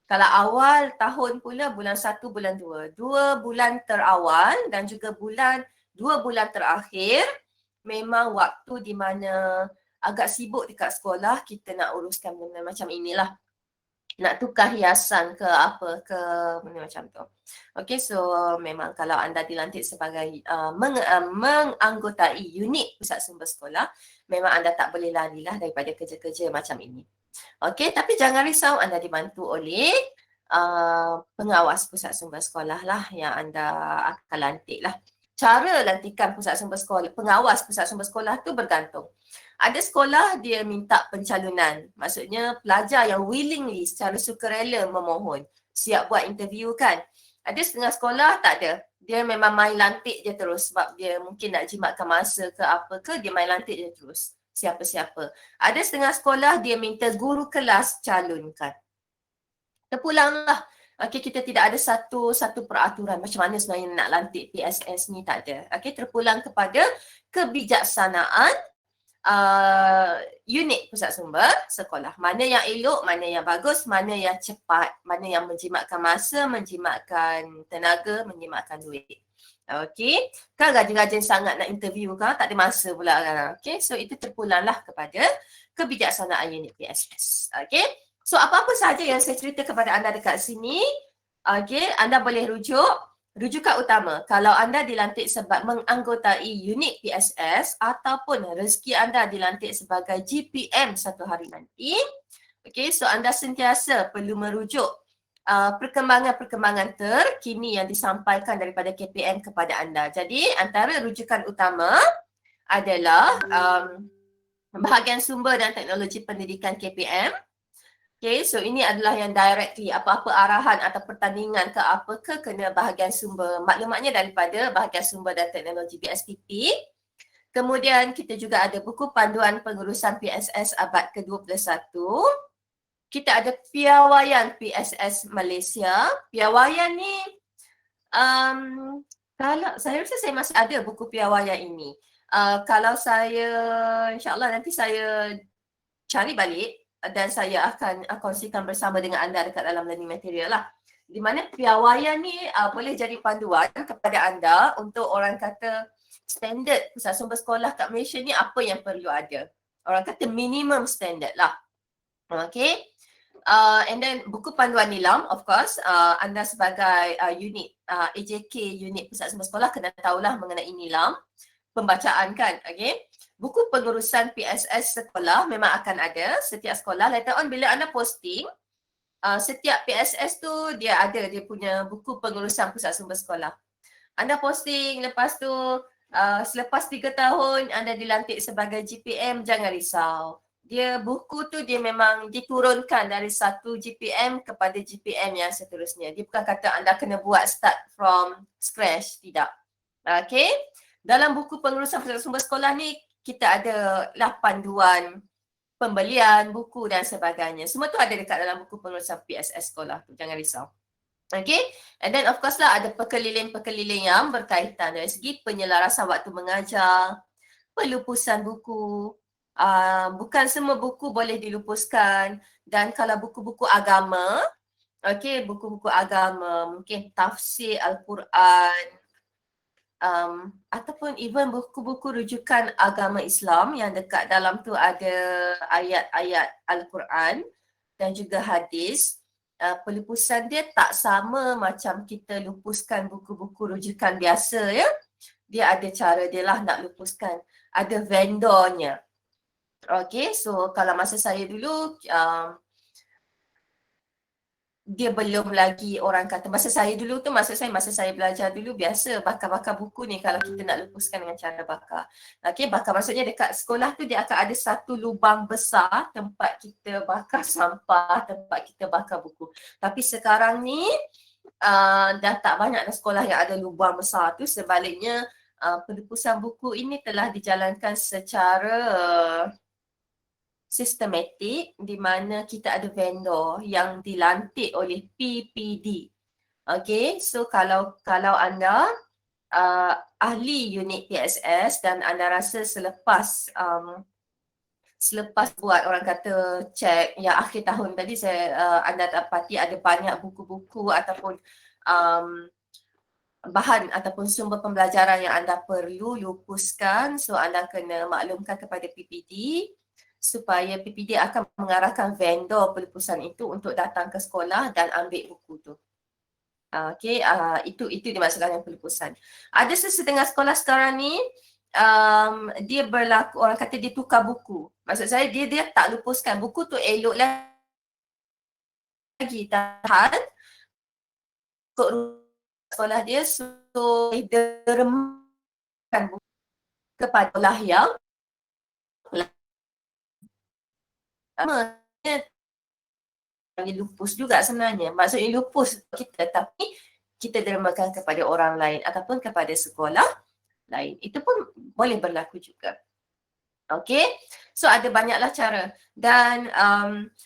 Kalau awal tahun pula bulan 1, bulan 2. 2 bulan terawal dan juga 2 bulan terakhir memang waktu di mana agak sibuk dekat sekolah, kita nak uruskan benda macam inilah. Nak tukar hiasan ke apa ke benda macam tu. Okay, so memang kalau anda dilantik sebagai menganggotai unit pusat sumber sekolah, memang anda tak boleh larilah daripada kerja-kerja macam ini. Okay, tapi jangan risau, anda dibantu oleh pengawas pusat sumber sekolah lah yang anda akan lantik lah. Cara lantikan pusat sumber sekolah, pengawas pusat sumber sekolah tu bergantung. Ada sekolah dia minta pencalonan. Maksudnya pelajar yang willingly secara sukarela memohon. Siap buat interview kan. Ada setengah sekolah tak ada. Dia memang main lantik je terus sebab dia mungkin nak jimatkan masa ke apa ke, dia main lantik je terus. siapa-siapa. Ada setengah sekolah dia minta guru kelas calonkan. Terpulanglah. Okey, kita tidak ada satu peraturan macam mana sebenarnya nak lantik PSS ni, tak ada. Okey, terpulang kepada kebijaksanaan unit pusat sumber sekolah. Mana yang elok, mana yang bagus, mana yang cepat, mana yang menjimatkan masa, menjimatkan tenaga, menjimatkan duit. Okey, kan rajin-rajin sangat nak interview kan, tak ada masa pula kan. Okey, so itu terpulanglah kepada kebijaksanaan unit PSS. Okey, so apa-apa sahaja yang saya cerita kepada anda dekat sini, okey, anda boleh rujukan utama. Kalau anda dilantik sebab menganggotai unit PSS ataupun rezeki anda dilantik sebagai GPM satu hari nanti, okey, so anda sentiasa perlu merujuk perkembangan-perkembangan terkini yang disampaikan daripada KPM kepada anda. Jadi antara rujukan utama adalah bahagian sumber dan teknologi pendidikan KPM. Okay, so ini adalah yang directly apa-apa arahan atau pertandingan ke apa ke kena bahagian sumber, maklumatnya daripada bahagian sumber dan teknologi BSPP. Kemudian kita juga ada buku panduan pengurusan PSS abad ke-21. Kita ada piawaian PSS Malaysia. Piawaian ni, kalau saya rasa saya masih ada buku piawaian ini. Kalau saya, insyaAllah nanti saya cari balik dan saya akan kongsikan bersama dengan anda dekat dalam learning material lah. Di mana piawaian ni boleh jadi panduan kepada anda untuk orang kata standard pusat sumber sekolah kat Malaysia ni apa yang perlu ada. Orang kata minimum standard lah. Okay. And then buku panduan nilam, of course, anda sebagai unit AJK, unit pusat sumber sekolah kena tahulah mengenai nilam, pembacaan kan, okay. Buku pengurusan PSS sekolah memang akan ada setiap sekolah. Later on bila anda posting, setiap PSS tu dia ada dia punya buku pengurusan pusat sumber sekolah. Anda posting, lepas tu selepas 3 tahun anda dilantik sebagai GPM, jangan risau. Dia buku tu dia memang diturunkan dari satu GPM kepada GPM yang seterusnya. Dia bukan kata anda kena buat start from scratch, tidak. Okay. Dalam buku pengurusan pusat sumber sekolah ni kita ada lah panduan pembelian buku dan sebagainya. Semua tu ada dekat dalam buku pengurusan PSS sekolah tu, jangan risau. Okay, and then of course lah ada perkeliling-perkeliling yang berkaitan dari segi penyelarasan waktu mengajar, pelupusan buku. Bukan semua buku boleh dilupuskan, dan kalau buku-buku agama, okay, buku-buku agama, mungkin tafsir Al-Quran, ataupun even buku-buku rujukan agama Islam yang dekat dalam tu ada ayat-ayat Al-Quran dan juga hadis. Pelupusan dia tak sama macam kita lupuskan buku-buku rujukan biasa ya. Dia ada cara dia lah nak lupuskan. Ada vendornya. Okay, so kalau masa saya dulu dia belum lagi orang kata, masa saya dulu tu, masa saya belajar dulu biasa bakar-bakar buku ni kalau kita nak lupuskan dengan cara bakar. Okay, bakar maksudnya dekat sekolah tu dia akan ada satu lubang besar tempat kita bakar sampah, tempat kita bakar buku. Tapi sekarang ni dah tak banyak dah sekolah yang ada lubang besar tu, sebaliknya pelupusan buku ini telah dijalankan secara sistematik di mana kita ada vendor yang dilantik oleh PPD. Okay, so kalau anda ahli unit PSS dan anda rasa selepas buat orang kata cek yang akhir tahun tadi anda dapati ada banyak buku-buku ataupun bahan ataupun sumber pembelajaran yang anda perlu lupuskan, so anda kena maklumkan kepada PPD supaya PPD akan mengarahkan vendor pelupusan itu untuk datang ke sekolah dan ambil buku tu. Okay, itu dimaksudkan dengan pelupusan. Ada sesetengah sekolah sekarang ni, dia berlaku, orang kata dia tukar buku. Maksud saya dia tak lupuskan. Buku tu elok lagi tahan untuk sekolah dia, so dia remkan buku kepada sekolah yang lupus juga sebenarnya. Maksudnya lupus kita, tapi kita dermakan kepada orang lain ataupun kepada sekolah lain. Itu pun boleh berlaku juga. Okay. So ada banyaklah cara dan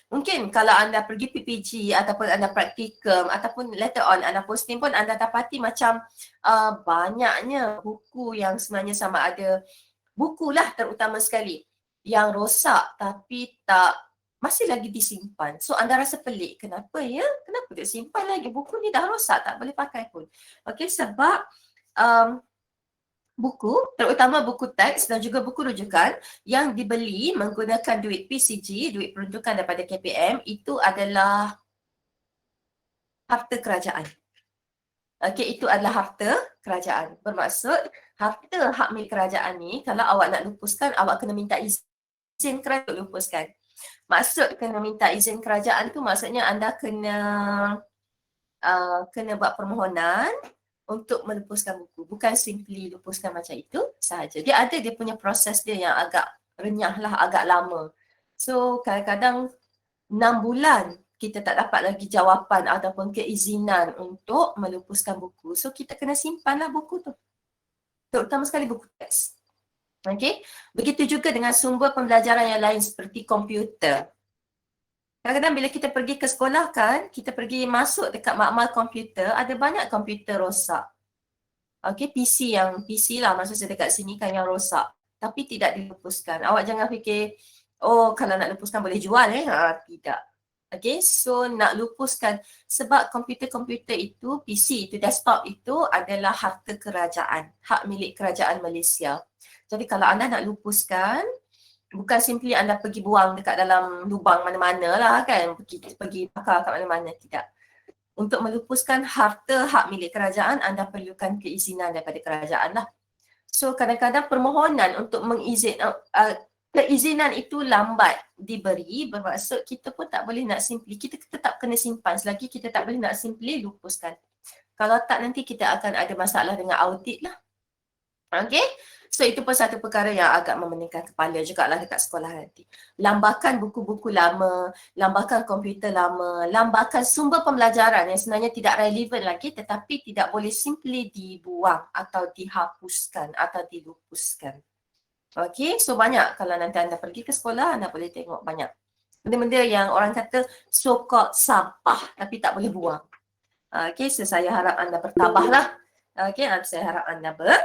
mungkin kalau anda pergi PPG ataupun anda praktikum ataupun later on anda posting pun anda dapati macam banyaknya buku yang sebenarnya sama ada bukulah terutama sekali yang rosak tapi tak masih lagi disimpan. So anda rasa pelik, kenapa ya? Kenapa dia simpan lagi? Buku ni dah rosak, tak boleh pakai pun. Okey, sebab buku, terutama buku teks dan juga buku rujukan yang dibeli menggunakan duit PCG, duit peruntukan daripada KPM, itu adalah harta kerajaan. Okey, itu adalah harta kerajaan. Bermaksud, harta hak milik kerajaan ni, kalau awak nak lupuskan, awak kena minta izin kerajaan untuk lupuskan. Maksud kena minta izin kerajaan tu maksudnya anda kena buat permohonan untuk melupuskan buku. Bukan simply lupuskan macam itu sahaja. Dia ada dia punya proses dia yang agak renyah lah, agak lama. So kadang-kadang 6 bulan kita tak dapat lagi jawapan ataupun keizinan untuk melupuskan buku. So kita kena simpanlah buku tu. Terutama sekali buku teks. Okey. Begitu juga dengan sumber pembelajaran yang lain seperti komputer. Kadang-kadang bila kita pergi ke sekolah kan, kita pergi masuk dekat makmal komputer, ada banyak komputer rosak. Okey, PC lah maksud saya dekat sini kan yang rosak. Tapi tidak dilupuskan. Awak jangan fikir, oh kalau nak lupuskan boleh jual tidak. Okey, so nak lupuskan sebab komputer-komputer itu, PC itu, desktop itu adalah harta kerajaan, hak milik kerajaan Malaysia. Jadi kalau anda nak lupuskan, bukan simply anda pergi buang dekat dalam lubang mana-mana lah kan, pergi bakar kat mana-mana, tidak. Untuk melupuskan harta hak milik kerajaan, anda perlukan keizinan daripada kerajaan lah. So kadang-kadang permohonan untuk keizinan itu lambat diberi, bermaksud kita pun tak boleh nak simply, kita tetap kena simpan selagi kita tak boleh nak simply lupuskan. Kalau tak nanti kita akan ada masalah dengan audit lah. Okay, so itu pun satu perkara yang agak memeningkan kepala jugalah dekat sekolah nanti. Lambakan buku-buku lama, lambakan komputer lama, lambakan sumber pembelajaran yang sebenarnya tidak relevan lagi tetapi tidak boleh simply dibuang atau dihapuskan atau dilupuskan. Okay, so banyak kalau nanti anda pergi ke sekolah, anda boleh tengok banyak benda-benda yang orang kata so-called sampah tapi tak boleh buang. Okay, so saya harap anda bertabahlah. Okay, saya harap anda bertabah.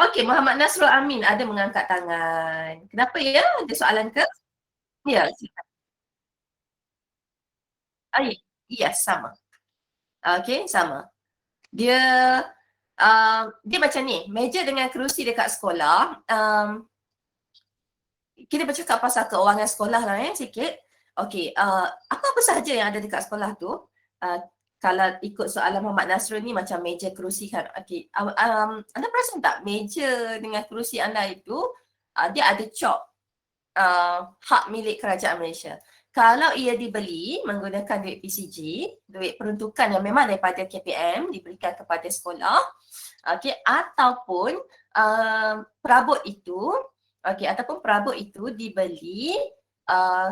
Okay, Muhammad Nasrul Amin ada mengangkat tangan. Kenapa ya? Ada soalan ke? Ya, silakan. Ya, sama. Okay, sama. Dia macam ni, meja dengan kerusi dekat sekolah, kita bercakap pasal keuangan sekolah lah sikit. Okay, apa-apa sahaja yang ada dekat sekolah tu, kalau ikut soalan Muhammad Nasrul ni macam meja kerusi kan. Okay, anda perasan tak meja dengan kerusi anda itu, dia ada cop hak milik kerajaan Malaysia. Kalau ia dibeli menggunakan duit PCG, duit peruntukan yang memang daripada KPM diberikan kepada sekolah, okay, ataupun perabot itu, okay, ataupun perabot itu dibeli,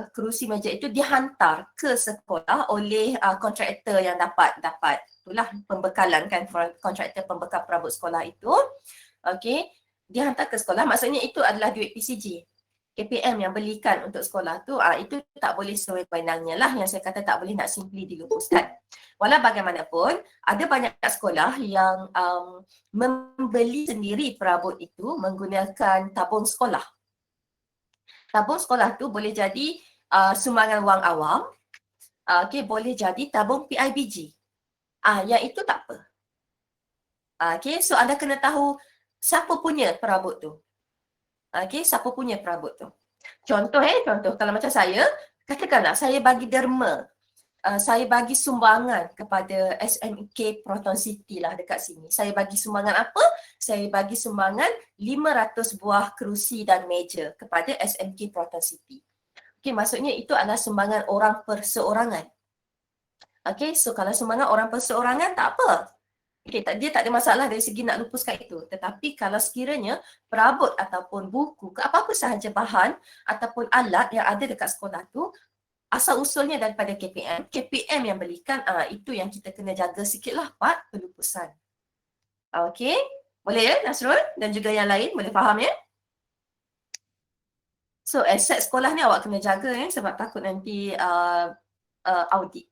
kerusi meja itu dihantar ke sekolah oleh kontraktor yang dapat itulah pembekalan kan, kontraktor pembekal perabot sekolah itu, okay, dihantar ke sekolah, maksudnya itu adalah duit PCG. KPM yang belikan untuk sekolah tu, itu tak boleh sewenang-wenangnya lah yang saya kata tak boleh nak simply dilupuskan. Walau bagaimanapun, ada banyak sekolah yang membeli sendiri perabot itu menggunakan tabung sekolah. Tabung sekolah tu boleh jadi sumbangan wang awam, okay, boleh jadi tabung PIBG. Yang itu tak apa. Okay, so anda kena tahu siapa punya perabot tu. Okay, siapa punya perabot tu. Contoh kalau macam saya, katakanlah saya bagi derma, saya bagi sumbangan kepada SMK Proton City lah dekat sini. Saya bagi sumbangan apa? Saya bagi sumbangan 500 buah kerusi dan meja kepada SMK Proton City. Okay, maksudnya itu adalah sumbangan orang perseorangan. Okay, so kalau sumbangan orang perseorangan tak apa. Okay, dia tak ada masalah dari segi nak lupuskan itu. Tetapi kalau sekiranya perabot ataupun buku, apa-apa sahaja bahan ataupun alat yang ada dekat sekolah tu, asal usulnya daripada KPM, KPM yang belikan, itu yang kita kena jaga sikitlah part pelupusan. Okay, boleh ya Nasrul dan juga yang lain boleh faham ya? So aset sekolah ni awak kena jaga sebab takut nanti audit.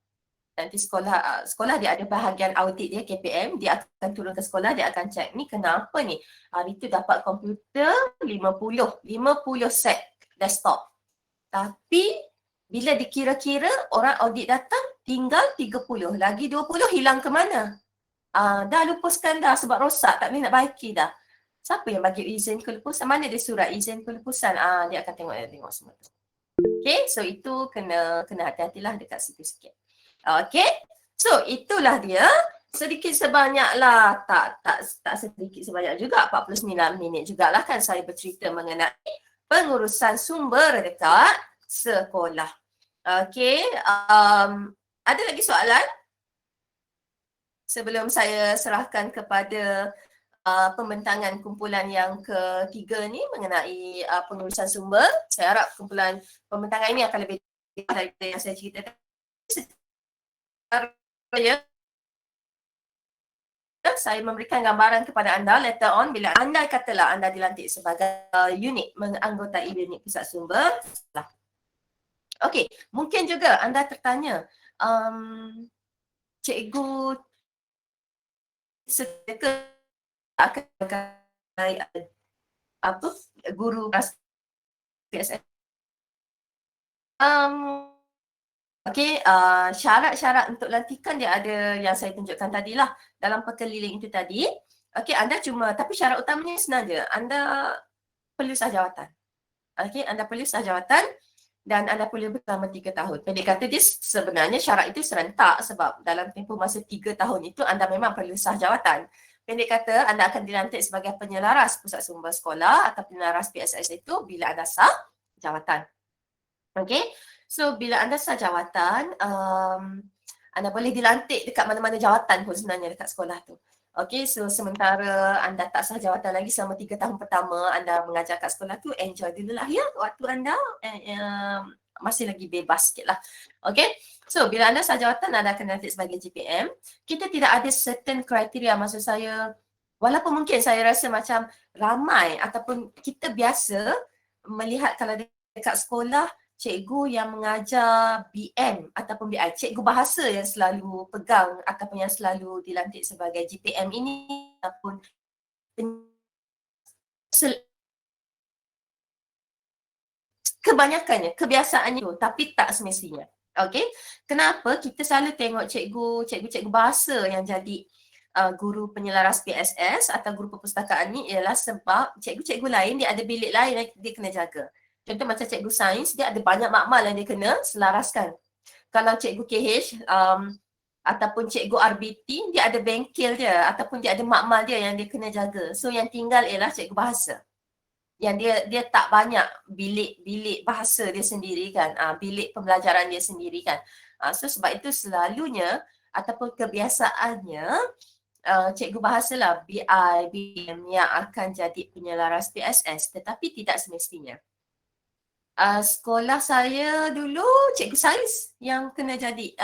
Nanti sekolah dia ada bahagian audit dia, KPM, dia akan turun ke sekolah, dia akan cek ni kenapa ni. Hari tu dapat komputer 50 set desktop. Tapi bila dikira-kira orang audit datang tinggal 30, lagi 20 hilang ke mana? Dah lupuskan dah sebab rosak, tak boleh nak baiki dah. Siapa yang bagi izin kelepusan? Mana dia surat izin kelepusan? Dia akan tengok semua tu. Okay, so itu kena hati-hatilah dekat situ sikit. Okay, so itulah dia. Sedikit sebanyak lah, tak sedikit sebanyak juga, 49 minit jugalah kan saya bercerita mengenai pengurusan sumber dekat sekolah. Okay, ada lagi soalan? Sebelum saya serahkan kepada pembentangan kumpulan yang ketiga ni mengenai pengurusan sumber. Saya harap kumpulan pembentangan ini akan lebih daripada yang saya ceritakan. Saya memberikan gambaran kepada anda later on bila anda katalah anda dilantik sebagai unit menganggotai unit pusat sumber. Okey, mungkin juga anda tertanya, cikgu akan apa guru PSS. Okey, syarat-syarat untuk lantikan dia ada yang saya tunjukkan tadilah dalam perkeliling itu tadi. Okey, anda tapi syarat utamanya senang je. Anda perlu sah jawatan. Okey, anda perlu sah jawatan dan anda perlu bersama 3 tahun. Pendek kata dia sebenarnya syarat itu serentak sebab dalam tempoh masa 3 tahun itu anda memang perlu sah jawatan. Pendek kata anda akan dilantik sebagai penyelaras pusat sumber sekolah atau penyelaras PSS itu bila anda sah jawatan. Okey, so bila anda sah jawatan, anda boleh dilantik dekat mana-mana jawatan pun sebenarnya dekat sekolah tu. Okey, so sementara anda tak sah jawatan lagi selama 3 tahun pertama anda mengajar kat sekolah tu, enjoy dulu lah ya waktu anda masih lagi bebas sikit lah. Okey, so bila anda sah jawatan anda akan dilantik sebagai GPM. Kita tidak ada certain kriteria, maksud saya walaupun mungkin saya rasa macam ramai ataupun kita biasa melihat kalau dekat sekolah cikgu yang mengajar BM ataupun BI, cikgu bahasa yang selalu pegang ataupun yang selalu dilantik sebagai GPM ini ataupun kebanyakannya, kebiasaannya tu, tapi tak semestinya. Okey, kenapa kita selalu tengok cikgu bahasa yang jadi guru penyelaras PSS atau guru perpustakaan ni ialah sebab cikgu-cikgu lain dia ada bilik lain yang dia kena jaga. Contoh macam cikgu sains, dia ada banyak makmal yang dia kena selaraskan. Kalau cikgu KH ataupun cikgu RBT, dia ada bengkel dia ataupun dia ada makmal dia yang dia kena jaga. So yang tinggal ialah cikgu bahasa. Yang dia tak banyak bilik bahasa dia sendiri kan, bilik pembelajaran dia sendiri kan. So sebab itu selalunya ataupun kebiasaannya cikgu bahasa lah BI, BM yang akan jadi penyelaras PSS tetapi tidak semestinya. Sekolah saya dulu cikgu sains yang kena jadi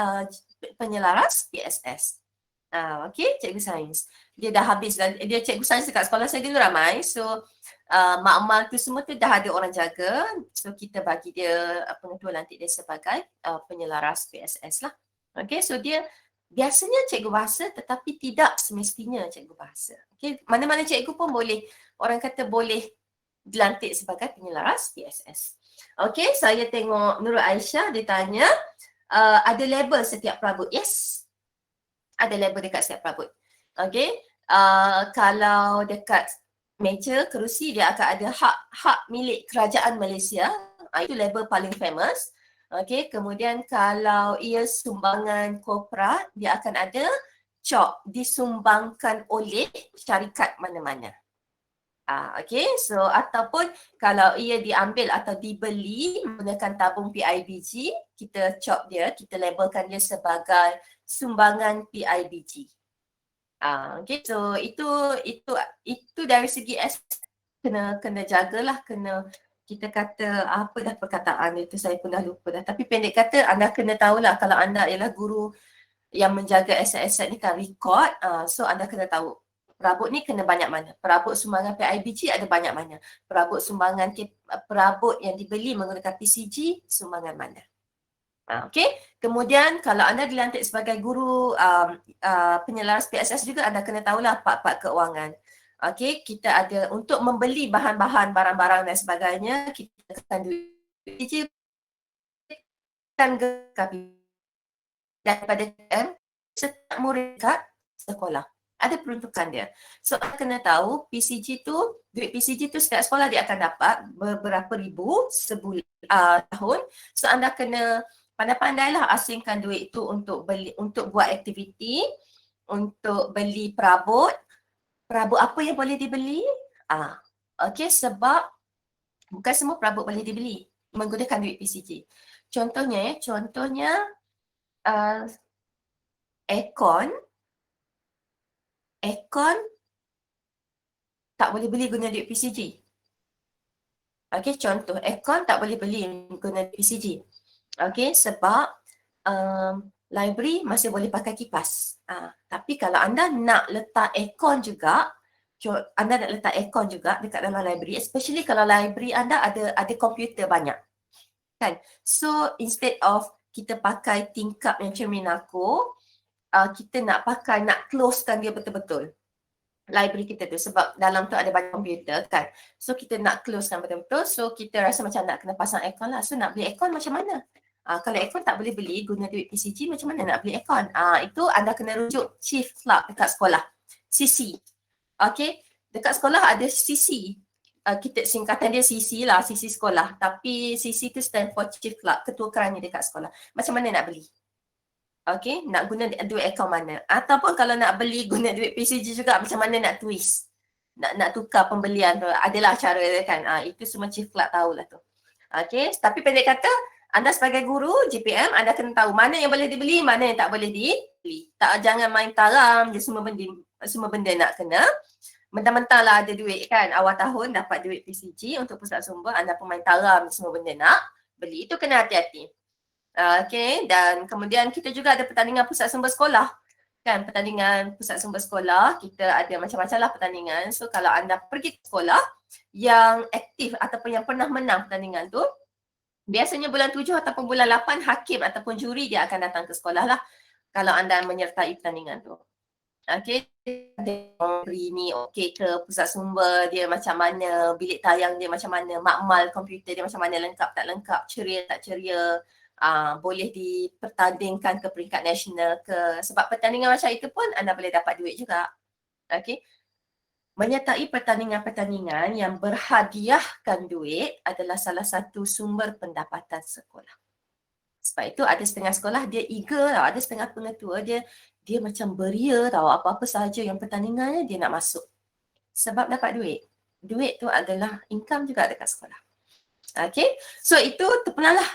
penyelaras PSS. Okey, cikgu sains. Dia dah habis, dia cikgu sains dekat sekolah saya dulu ramai. So makmal tu semua tu dah ada orang jaga. So kita bagi dia pengetua lantik dia sebagai penyelaras PSS lah. Okey, so dia biasanya cikgu bahasa tetapi tidak semestinya cikgu bahasa. Okey, mana-mana cikgu pun boleh, orang kata boleh dilantik sebagai penyelaras PSS. Okey, saya tengok Nurul Aisyah dia tanya, ada label setiap perabot? Yes, ada label dekat setiap perabot. Okey, kalau dekat meja, kerusi, dia akan ada hak milik kerajaan Malaysia. Itu label paling famous. Okey, kemudian kalau ia sumbangan korporat, dia akan ada COP, disumbangkan oleh syarikat mana-mana. Okey, so ataupun kalau ia diambil atau dibeli menggunakan tabung PIBG, kita COP dia, kita labelkan dia sebagai sumbangan PIBG. Okey, so itu dari segi kena jagalah, kena kita kata apa dah perkataan itu saya pun dah lupa dah. Tapi pendek kata anda kena tahulah kalau anda ialah guru yang menjaga aset-aset ni kan record, so anda kena tahu Perabot ni kena banyak mana? Perabot sumbangan PIBG ada banyak mana? Perabot sumbangan perabot yang dibeli menggunakan PCG sumbangan mana? Okey. Kemudian kalau anda dilantik sebagai guru penyelaras PSS juga, anda kena tahulah part-part keuangan. Okey, kita ada untuk membeli bahan-bahan, barang-barang dan sebagainya, kita akan duit PCG dan daripada setiap murid kat sekolah. Ada peruntukan dia. So, anda kena tahu PCG tu, duit PCG tu setiap sekolah dia akan dapat beberapa ribu sebulan, tahun. So, anda kena pandai-pandailah asingkan duit tu untuk beli, untuk buat aktiviti, untuk beli perabot. Perabot apa yang boleh dibeli? Okey, sebab bukan semua perabot boleh dibeli menggunakan duit PCG. Contohnya aircon tak boleh beli guna duit PCG. Okey, contoh aircon tak boleh beli guna duit PCG. Okey, sebab library masih boleh pakai kipas. Tapi kalau anda nak letak aircon juga, dekat dalam library, especially kalau library anda ada komputer banyak. Kan? So, instead of kita pakai tingkap yang cermin aku, kita nak closekan dia betul-betul. Library kita tu sebab dalam tu ada banyak komputer kan. So kita nak closekan betul-betul. So kita rasa macam nak kena pasang aircon lah. So nak beli aircon macam mana? Kalau aircon tak boleh beli guna duit PCG, macam mana nak beli aircon? Itu anda kena rujuk chief clerk dekat sekolah. CC. Okay. Dekat sekolah ada CC. Kita singkatan dia CC lah, CC sekolah. Tapi CC tu stand for chief clerk, ketua kerana dekat sekolah. Macam mana nak beli? Okay, nak guna duit akaun mana? Ataupun kalau nak beli guna duit PCG juga, macam mana nak twist? Nak tukar pembelian tu. Adalah cara dia kan. Itu semua chief clerk tahulah tu. Okay, tapi pendek kata, anda sebagai guru GPM, anda kena tahu mana yang boleh dibeli, mana yang tak boleh dibeli. Jangan main taram je semua benda nak kena. Mentang-mentang lah ada duit kan, awal tahun dapat duit PCG untuk pusat sumber, anda pun main taram semua benda nak beli. Itu kena hati-hati. Okay, dan kemudian kita juga ada pertandingan pusat sumber sekolah. Kan, pertandingan pusat sumber sekolah, kita ada macam-macam lah pertandingan. So, kalau anda pergi ke sekolah yang aktif ataupun yang pernah menang pertandingan tu, biasanya bulan 7 ataupun bulan 8, hakim ataupun juri dia akan datang ke sekolah lah kalau anda menyertai pertandingan tu. Okay, ni okey ke, pusat sumber dia macam mana, bilik tayang dia macam mana, makmal komputer dia macam mana, lengkap tak lengkap, ceria tak ceria. Boleh dipertandingkan ke peringkat nasional ke, sebab pertandingan macam itu pun anda boleh dapat duit juga. Okey. Menyertai pertandingan-pertandingan yang berhadiahkan duit adalah salah satu sumber pendapatan sekolah. Sebab itu ada setengah sekolah dia eager tau, ada setengah pengetua dia macam beria tau, apa-apa sahaja yang pertandingannya dia nak masuk. Sebab dapat duit. Duit tu adalah income juga dekat sekolah. Okay, so itu terpenalah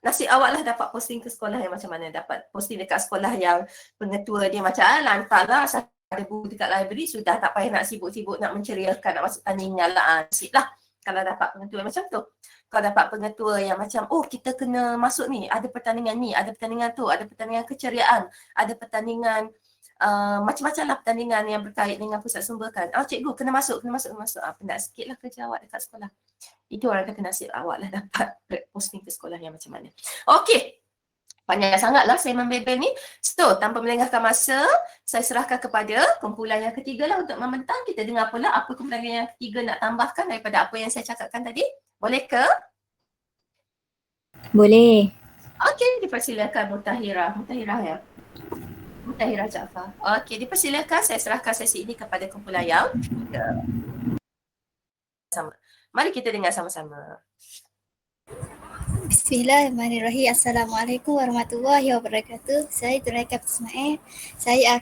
nasib awak lah dapat posting ke sekolah yang macam mana, dapat posting dekat sekolah yang pengetua dia macam lantarlah ada buku dekat library, sudah tak payah nak sibuk-sibuk nak menceriakan, nak masuk tandingan lah, nasib lah kalau dapat pengetua macam tu. Kalau dapat pengetua yang macam, oh kita kena masuk ni, ada pertandingan ni, ada pertandingan tu, ada pertandingan keceriaan, ada pertandingan macam-macam lah pertandingan yang berkait dengan pusat sumber kan. Cikgu kena masuk. Penat sikit lah kerja awak dekat sekolah. Itu orang kata nasib awak lah dapat posting ke sekolah yang macam mana. Okey. Panjang sangatlah saya membebel ni. So, tanpa melengahkan masa, saya serahkan kepada kumpulan yang ketiga lah untuk membentang. Kita dengar pula apa kumpulan yang ketiga nak tambahkan daripada apa yang saya cakapkan tadi. Boleh ke?
Boleh.
Okey, dipersilakan Mutahirah. Mutahirah Jaafar. Okey, dipersilakan saya serahkan sesi ini kepada kumpulan yang ketiga. Mari kita dengar sama-sama.
Bismillahirrahmanirrahim. Assalamualaikum warahmatullahi wabarakatuh. Saya Turaika Ismail. Saya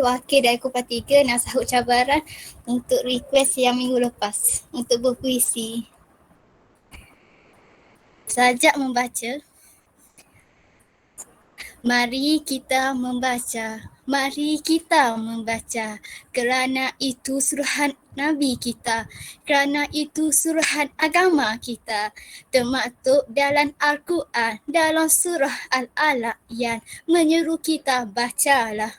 wakil dari Kumpulan 3 nak sahut cabaran untuk request yang minggu lepas untuk berpuisi. Sajak membaca. Mari kita membaca kerana itu suruhan Nabi kita, kerana itu suruhan agama kita, termaktub dalam Al-Quran dalam surah Al-Alaq yang menyeru kita bacalah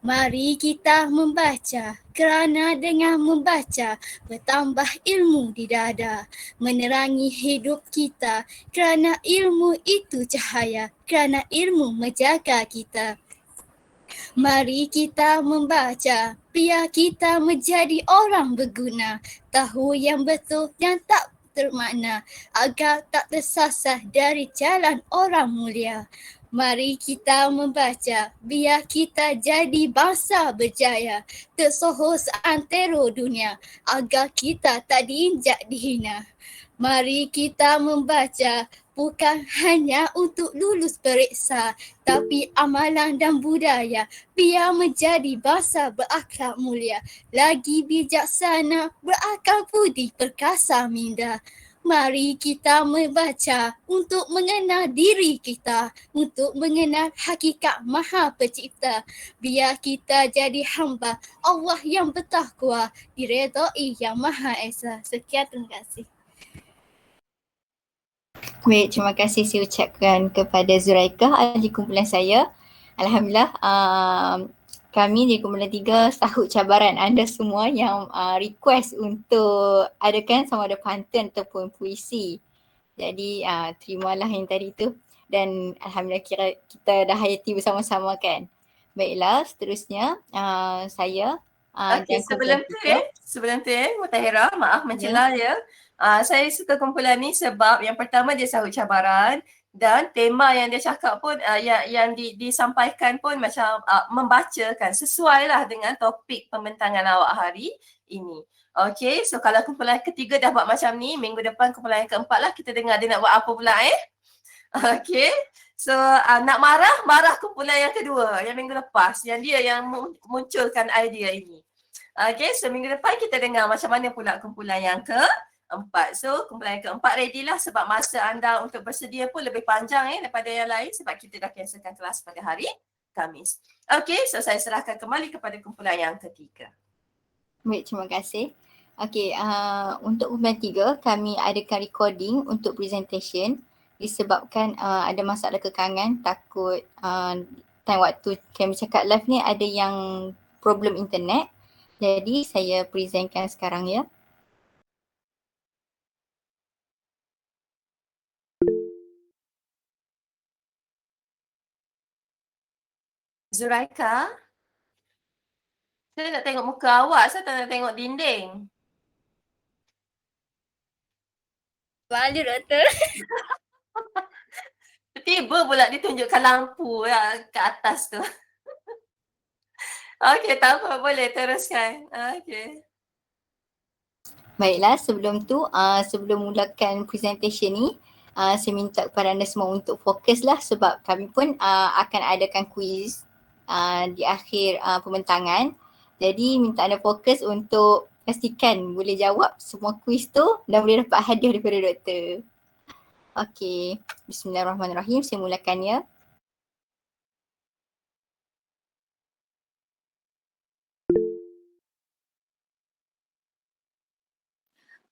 Mari kita membaca, kerana dengan membaca bertambah ilmu di dada, menerangi hidup kita, kerana ilmu itu cahaya, kerana ilmu menjaga kita. Mari kita membaca, biar kita menjadi orang berguna, tahu yang betul dan tak termakna, agar tak tersasar dari jalan orang mulia. Mari kita membaca, biar kita jadi bangsa berjaya, tersohor seantero dunia, agar kita tak diinjak dihina. Mari kita membaca, bukan hanya untuk lulus periksa, tapi amalan dan budaya, biar menjadi bangsa berakhlak mulia, lagi bijaksana, berakal budi, perkasa minda. Mari kita membaca untuk mengenal diri kita, untuk mengenal hakikat Maha Pencipta, biar kita jadi hamba Allah yang bertakwa, diredai yang Maha Esa. Sekian, terima kasih.
Baik, terima kasih saya ucapkan kepada Zuraikah ahli kumpulan saya. Alhamdulillah, kami di kumpulan 3 sahut cabaran anda semua yang request untuk adakan sama ada pantun ataupun puisi. Jadi terimalah yang tadi tu, dan Alhamdulillah kira kita dah hayati bersama-sama kan. Baiklah, seterusnya saya
Okey,
dan kumpulan
sebelum tu Mutahira, maaf mencela ya. Saya suka kumpulan ni sebab yang pertama dia sahut cabaran, dan tema yang dia cakap pun yang disampaikan pun macam membacakan sesuai lah dengan topik pembentangan awak hari ini. Okey, so kalau kumpulan ketiga dah buat macam ni, minggu depan kumpulan yang keempat lah kita dengar dia nak buat apa pula Okey. So nak marah kumpulan yang kedua yang minggu lepas, yang dia yang munculkan idea ini. Okey, so minggu depan kita dengar macam mana pula kumpulan yang keempat. So kumpulan yang keempat ready lah, sebab masa anda untuk bersedia pun lebih panjang daripada yang lain, sebab kita dah cancelkan kelas pada hari Khamis. Okey, so saya serahkan kembali kepada kumpulan yang ketiga.
Baik, terima kasih. Okey, untuk kumpulan 3 kami adakan recording untuk presentation disebabkan ada masalah kekangan, takut time waktu kami cakap live ni ada yang problem internet. Jadi saya presentkan sekarang ya.
Zuraika, saya nak tengok muka awak, saya tak nak tengok dinding.
Malu doktor.
Tiba pula ditunjukkan lampu ke atas tu. Okey, tak apa, boleh teruskan. Okey.
Baiklah, sebelum tu sebelum mulakan presentation ni saya minta kepada anda semua untuk fokuslah, sebab kami pun akan adakan quiz di akhir pembentangan. Jadi minta anda fokus untuk pastikan boleh jawab semua quiz tu dan boleh dapat hadiah daripada doktor. Okey, bismillahirrahmanirrahim, saya mulakan ya.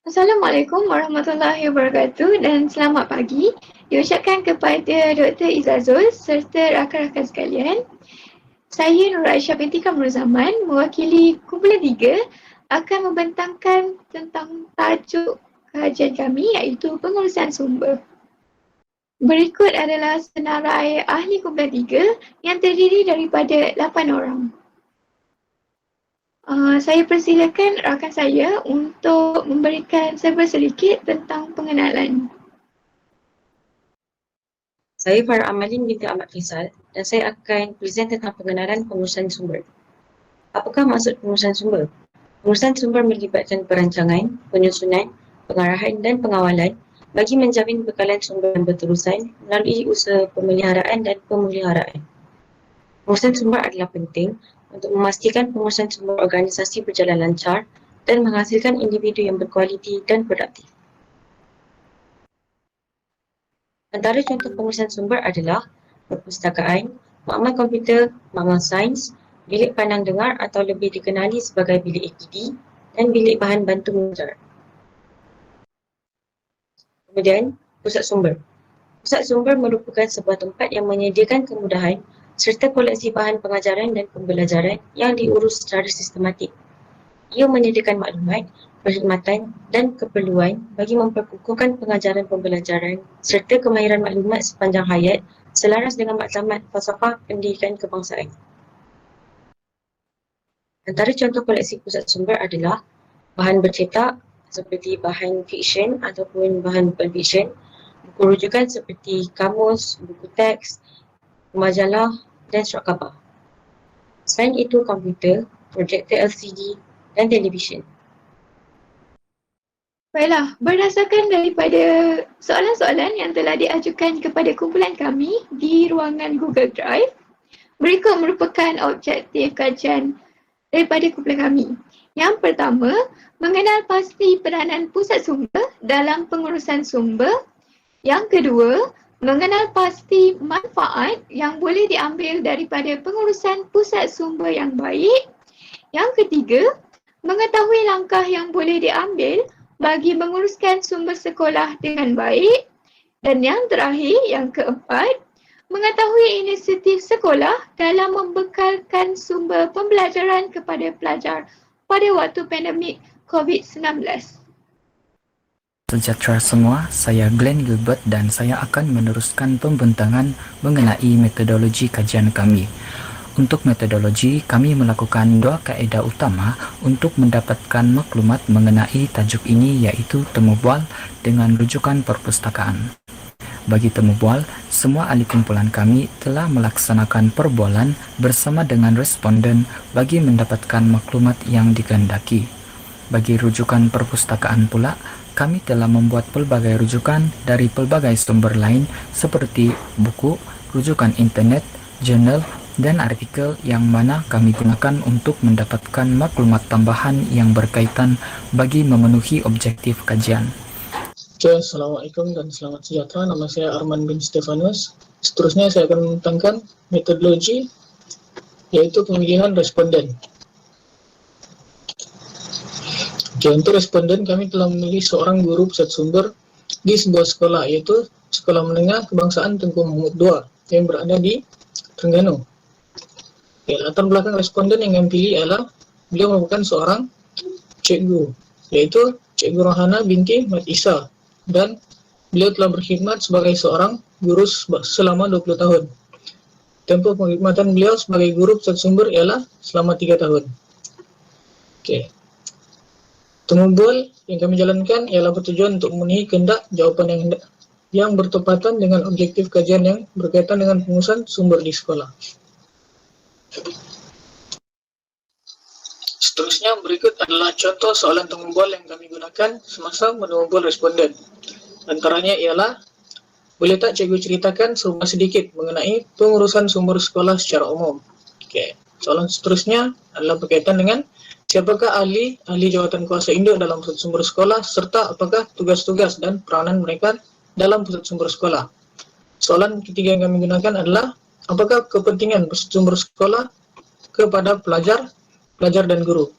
Assalamualaikum warahmatullahi wabarakatuh dan selamat pagi diucapkan kepada Dr. Izazul serta rakan-rakan sekalian. Saya Nur Aisyah binti Kamrul Zaman mewakili kumpulan 3 akan membentangkan tentang tajuk kajian kami iaitu pengurusan sumber. Berikut adalah senarai ahli kumpulan 3 yang terdiri daripada 8 orang. Saya persilakan rakan saya untuk memberikan sedikit tentang pengenalan.
Saya Farah Amalin binti Ahmad Faisal dan saya akan present tentang pengenalan pengurusan sumber. Apakah maksud pengurusan sumber? Pengurusan sumber melibatkan perancangan, penyusunan, pengarahan dan pengawalan bagi menjamin bekalan sumber yang berterusan melalui usaha pemeliharaan dan pemeliharaan. Pengurusan sumber adalah penting untuk memastikan pengurusan sumber organisasi berjalan lancar dan menghasilkan individu yang berkualiti dan produktif. Antara contoh pengurusan sumber adalah perpustakaan, makmal komputer, makmal sains, bilik pandang dengar atau lebih dikenali sebagai bilik APD dan bilik bahan bantu mengajar. Kemudian, pusat sumber. Pusat sumber merupakan sebuah tempat yang menyediakan kemudahan serta koleksi bahan pengajaran dan pembelajaran yang diurus secara sistematik. Ia menyediakan maklumat, perkhidmatan dan keperluan bagi memperkukuhkan pengajaran pembelajaran serta kemahiran maklumat sepanjang hayat selaras dengan maklumat falsafah pendidikan kebangsaan. Antara contoh koleksi pusat sumber adalah bahan bercetak seperti bahan fiksyen ataupun bahan bukan fiksyen, buku rujukan seperti kamus, buku teks, majalah dan surat khabar. Selain itu, komputer, projektor LCD dan televisyen.
Baiklah, berdasarkan daripada soalan-soalan yang telah diajukan kepada kumpulan kami di ruangan Google Drive, berikut merupakan objektif kajian daripada kumpulan kami. Yang pertama, mengenal pasti peranan pusat sumber dalam pengurusan sumber. Yang kedua, mengenal pasti manfaat yang boleh diambil daripada pengurusan pusat sumber yang baik. Yang ketiga, mengetahui langkah yang boleh diambil bagi menguruskan sumber sekolah dengan baik. Dan yang terakhir, yang keempat, mengetahui inisiatif sekolah dalam membekalkan sumber pembelajaran kepada pelajar pada waktu pandemik COVID-19.
Sejahtera semua, saya Glenn Gilbert dan saya akan meneruskan pembentangan mengenai metodologi kajian kami. Untuk metodologi, kami melakukan dua kaedah utama untuk mendapatkan maklumat mengenai tajuk ini, iaitu temu bual dengan rujukan perpustakaan. Bagi temu bual, semua ahli kumpulan kami telah melaksanakan perbualan bersama dengan responden bagi mendapatkan maklumat yang dikehendaki. Bagi rujukan perpustakaan pula, kami telah membuat pelbagai rujukan dari pelbagai sumber lain seperti buku, rujukan internet, jurnal, dan artikel yang mana kami gunakan untuk mendapatkan maklumat tambahan yang berkaitan bagi memenuhi objektif kajian.
Okay, Assalamualaikum dan selamat sejahtera. Nama saya Arman bin Stefanus. Seterusnya saya akan membentangkan metodologi yaitu pemilihan responden. Okay, untuk responden kami telah memilih seorang guru pusat sumber di sebuah sekolah yaitu Sekolah Menengah Kebangsaan Tengku Mahmud II yang berada di Terengganu. Okay, latar belakang responden yang kami pilih adalah beliau merupakan seorang cikgu yaitu Cikgu Rohana binti Mat Isa, dan beliau telah berkhidmat sebagai seorang guru selama 20 tahun. Tempoh pengkhidmatan beliau sebagai guru pusat sumber ialah selama 3 tahun. Okay. Temu bual yang kami jalankan ialah bertujuan untuk memenuhi kehendak jawapan yang bertepatan dengan objektif kajian yang berkaitan dengan pengurusan sumber di sekolah. Seterusnya berikut adalah contoh soalan temu bual yang kami gunakan semasa menemu bual responden. Antaranya ialah, boleh tak cikgu ceritakan serumah sedikit mengenai pengurusan sumber sekolah secara umum? Okay. Soalan seterusnya adalah berkaitan dengan siapakah ahli jawatan kuasa induk dalam pusat sumber sekolah serta apakah tugas-tugas dan peranan mereka dalam pusat sumber sekolah. Soalan ketiga yang kami gunakan adalah, apakah kepentingan pusat sumber sekolah kepada pelajar dan guru?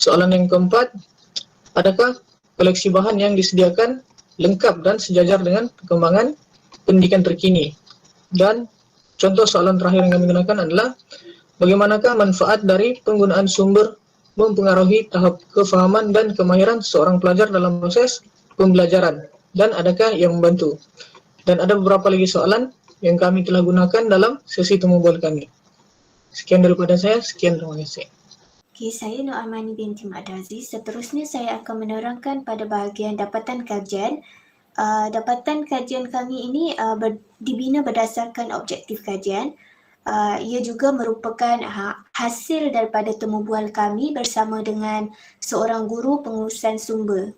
Soalan yang keempat, adakah koleksi bahan yang disediakan lengkap dan sejajar dengan perkembangan pendidikan terkini? Dan contoh soalan terakhir yang kami gunakan adalah, bagaimanakah manfaat dari penggunaan sumber mempengaruhi tahap kefahaman dan kemahiran seorang pelajar dalam proses pembelajaran, dan adakah yang membantu? Dan ada beberapa lagi soalan yang kami telah gunakan dalam sesi temu bual kami. Sekian daripada saya, sekian, terima kasih.
Okay, saya Nur Armani binti Mat Aziz. Seterusnya saya akan menerangkan pada bahagian dapatan kajian. Dapatan kajian kami ini dibina berdasarkan objektif kajian. Ia juga merupakan hasil daripada temu bual kami bersama dengan seorang guru pengurusan sumber.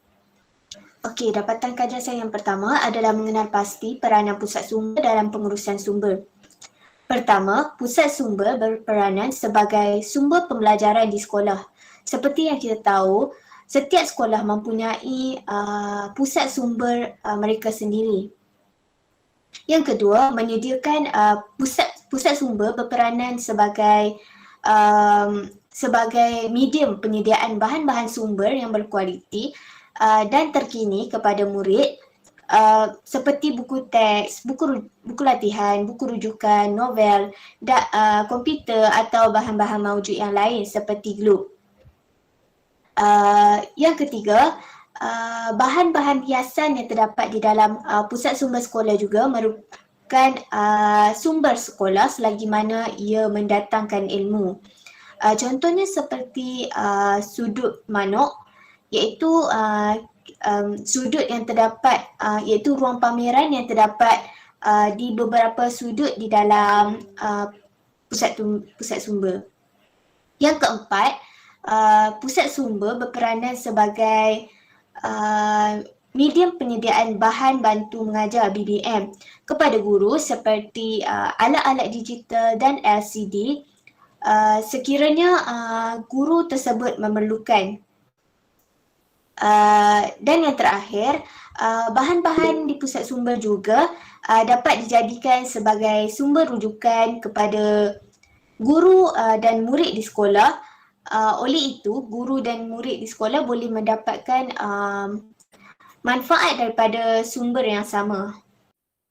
Okey, dapatan kajian saya yang pertama adalah mengenal pasti peranan pusat sumber dalam pengurusan sumber. Pertama, pusat sumber berperanan sebagai sumber pembelajaran di sekolah. Seperti yang kita tahu, setiap sekolah mempunyai pusat sumber mereka sendiri. Yang kedua, menyediakan pusat sumber berperanan sebagai medium penyediaan bahan-bahan sumber yang berkualiti dan terkini kepada murid seperti buku teks, buku latihan, buku rujukan, novel, komputer atau bahan-bahan mawjud yang lain seperti glue. Yang ketiga, bahan-bahan hiasan yang terdapat di dalam pusat sumber sekolah juga merupakan sumber sekolah selagi mana ia mendatangkan ilmu. Contohnya seperti sudut manuk, iaitu sudut yang terdapat, iaitu ruang pameran yang terdapat di beberapa sudut di dalam pusat sumber. Yang keempat, pusat sumber berperanan sebagai medium penyediaan bahan bantu mengajar BBM kepada guru seperti alat-alat digital dan LCD sekiranya guru tersebut memerlukan. Dan yang terakhir, bahan-bahan di pusat sumber juga dapat dijadikan sebagai sumber rujukan kepada guru dan murid di sekolah. Oleh itu, guru dan murid di sekolah boleh mendapatkan manfaat daripada sumber yang sama.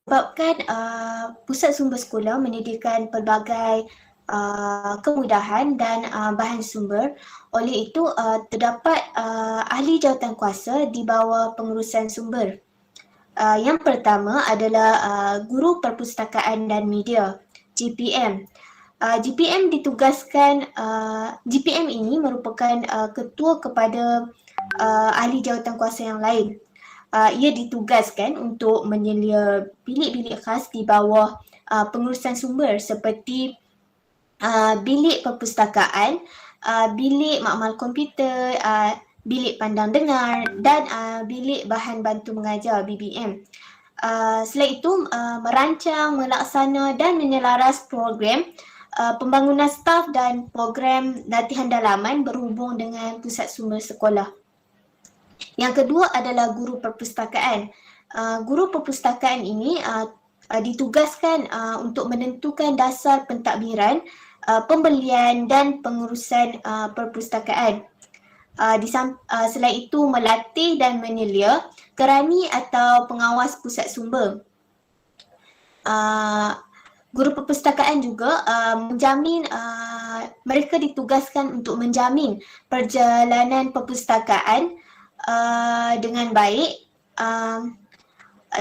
Sebabkan pusat sumber sekolah menyediakan pelbagai kemudahan dan bahan sumber, oleh itu terdapat ahli jawatankuasa di bawah pengurusan sumber. Yang pertama adalah Guru Perpustakaan dan Media, GPM. GPM ditugaskan, GPM ini merupakan ketua kepada ahli jawatankuasa yang lain. Ia ditugaskan untuk menyelia bilik-bilik khas di bawah pengurusan sumber seperti bilik perpustakaan, bilik makmal komputer, bilik pandang dengar dan bilik bahan bantu mengajar BBM. Selain itu, merancang, melaksana dan menyelaras program pembangunan staf dan program latihan dalaman berhubung dengan pusat sumber sekolah. Yang kedua adalah guru perpustakaan. Guru perpustakaan ini ditugaskan untuk menentukan dasar pentadbiran, pembelian dan pengurusan perpustakaan. Selain itu, melatih dan menyelia kerani atau pengawas pusat sumber. Guru perpustakaan juga menjamin, mereka ditugaskan untuk menjamin perjalanan perpustakaan dengan baik,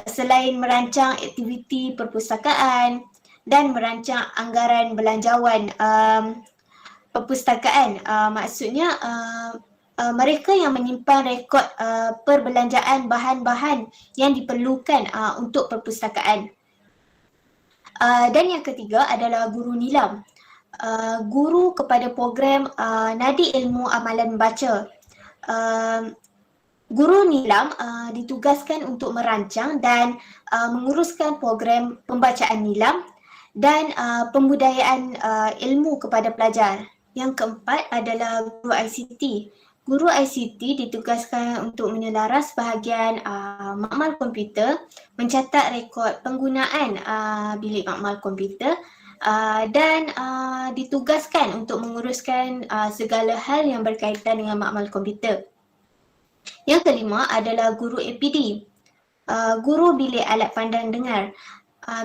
selain merancang aktiviti perpustakaan dan merancang anggaran belanjawan perpustakaan. Maksudnya mereka yang menyimpan rekod perbelanjaan bahan-bahan yang diperlukan untuk perpustakaan. Dan yang ketiga adalah guru nilam. Guru kepada program Nadi Ilmu Amalan Membaca. Guru nilam ditugaskan untuk merancang dan menguruskan program pembacaan nilam dan pembudayaan ilmu kepada pelajar. Yang keempat adalah guru ICT. Guru ICT ditugaskan untuk menyelaras bahagian makmal komputer, mencatat rekod penggunaan bilik makmal komputer dan ditugaskan untuk menguruskan segala hal yang berkaitan dengan makmal komputer. Yang kelima adalah guru APD, guru bilik alat pandang dengar.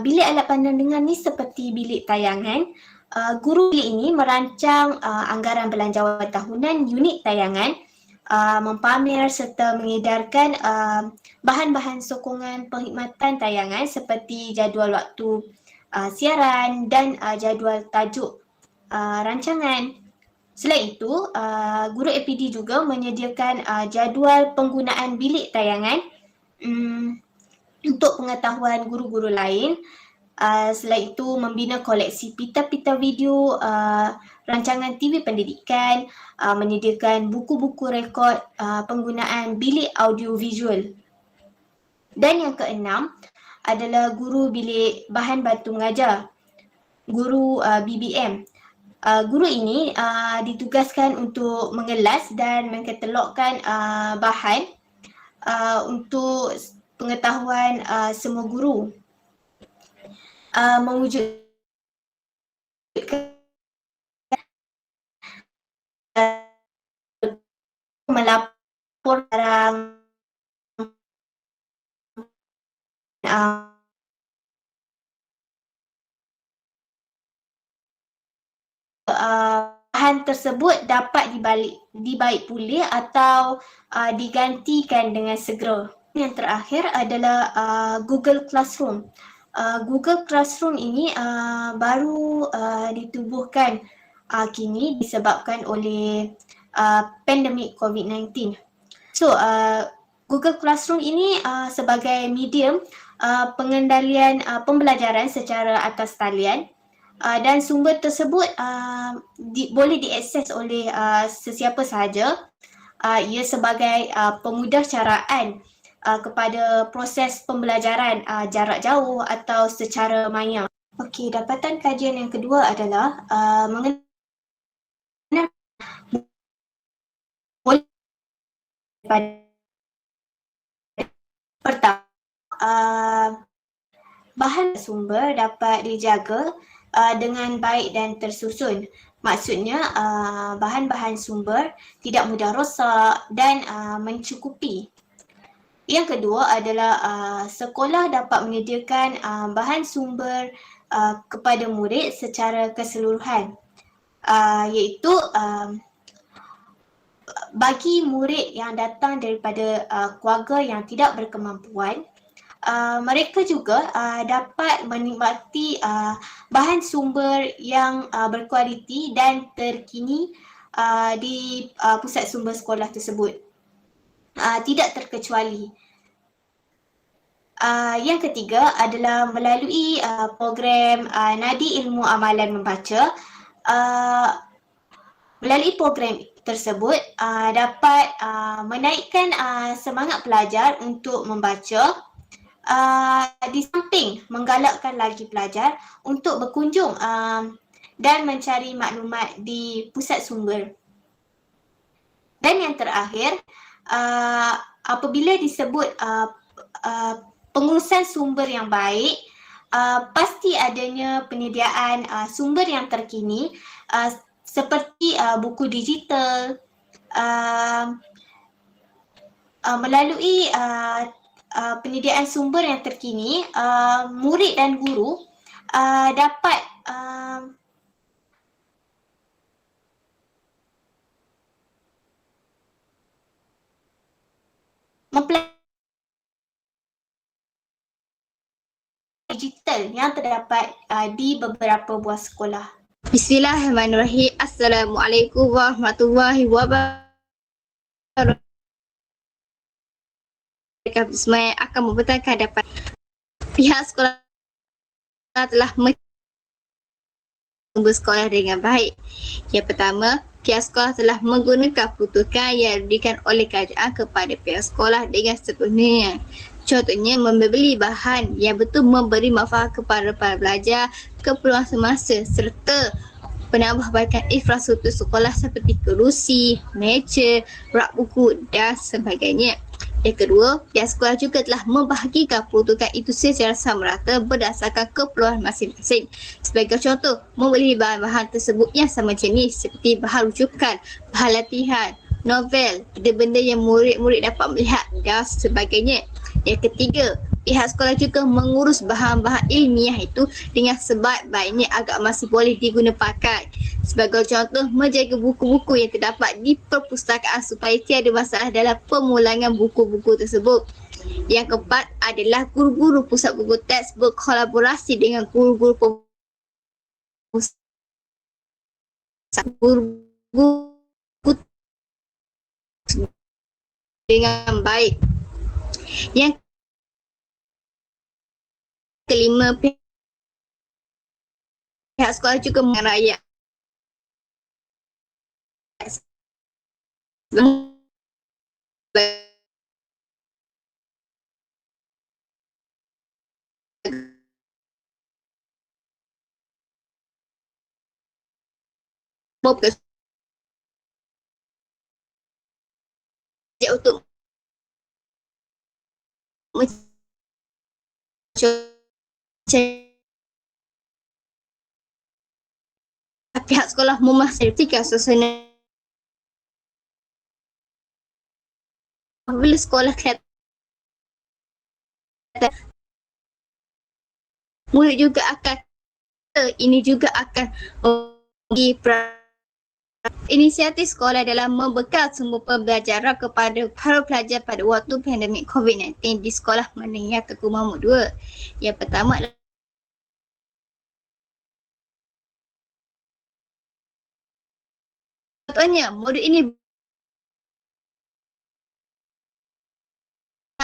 Bilik alat pandang dengar ni seperti bilik tayangan. Guru bilik ini merancang anggaran belanjawan tahunan unit tayangan, mempamer serta mengedarkan bahan-bahan sokongan perkhidmatan tayangan seperti jadual waktu siaran dan jadual tajuk rancangan. Selain itu, guru APD juga menyediakan jadual penggunaan bilik tayangan untuk pengetahuan guru-guru lain. Selain itu, membina koleksi pita-pita video, rancangan TV pendidikan, menyediakan buku-buku rekod penggunaan bilik audio visual. Dan yang keenam adalah guru bilik bahan bantu mengajar, guru BBM. Guru ini ditugaskan untuk mengelas dan mengkatalogkan bahan untuk pengetahuan semua guru. Mewujudkan melapor barang bahan tersebut dapat dibaik pulih atau digantikan dengan segera. Yang terakhir adalah Google Classroom. Google Classroom ini baru ditubuhkan kini disebabkan oleh pandemik COVID-19. So, Google Classroom ini sebagai medium pengendalian pembelajaran secara atas talian. Dan sumber tersebut boleh diakses oleh sesiapa sahaja. Ia sebagai pemudah caraan kepada proses pembelajaran jarak jauh atau secara maya. Okey, dapatan kajian yang kedua adalah mengenai pertama, bahan sumber dapat dijaga dengan baik dan tersusun. Maksudnya bahan-bahan sumber tidak mudah rosak dan mencukupi. Yang kedua adalah sekolah dapat menyediakan bahan sumber kepada murid secara keseluruhan, iaitu bagi murid yang datang daripada keluarga yang tidak berkemampuan, mereka juga dapat menikmati bahan sumber yang berkualiti dan terkini di pusat sumber sekolah tersebut. Tidak terkecuali. Yang ketiga adalah melalui program Nadi Ilmu Amalan Membaca. Melalui program tersebut dapat menaikkan semangat pelajar untuk membaca, di samping menggalakkan lagi pelajar untuk berkunjung dan mencari maklumat di pusat sumber. Dan yang terakhir, apabila disebut pengurusan sumber yang baik, pasti adanya penyediaan sumber yang terkini seperti buku digital, melalui penyediaan sumber yang terkini, murid dan guru dapat mempelajari digital yang terdapat di beberapa buah sekolah.
Bismillahirrahmanirrahim. Assalamualaikum warahmatullahi wabarakatuh. Bismillah akan membentangkan dapat pihak sekolah telah sumber sekolah dengan baik. Yang pertama, pihak sekolah telah menggunakan peruntukan yang diberikan oleh kerajaan kepada pihak sekolah dengan sepenuhnya. Contohnya, membeli bahan yang betul memberi manfaat kepada para pelajar, keperluan semasa serta penambahbaikan infrastruktur sekolah seperti kerusi, meja, rak buku dan sebagainya. Yang kedua, pihak sekolah juga telah membahagikan peruntukan itu secara sama rata berdasarkan keperluan masing-masing. Sebagai contoh, membeli bahan-bahan tersebut yang sama jenis seperti bahan rujukan, bahan latihan, novel, benda-benda yang murid-murid dapat melihat dan sebagainya. Yang ketiga, pihak sekolah juga mengurus bahan-bahan ilmiah itu dengan sebaik-baiknya agar masih boleh diguna pakai. Sebagai contoh, menjaga buku-buku yang terdapat di perpustakaan supaya tiada masalah dalam pemulangan buku-buku tersebut. Yang keempat adalah guru-guru pusat buku teks berkolaborasi dengan guru-guru dengan baik. Yang kelima, pihak sekolah juga mengenai untuk pihak sekolah memastikan suasana apabila sekolah kelihatan murid juga akan ini juga akan bagi inisiatif sekolah dalam membekal sumber pembelajaran kepada para pelajar pada waktu pandemik COVID-19 di sekolah menengah Tengku Mahmud 2. Yang pertama adalah contohnya, modul ini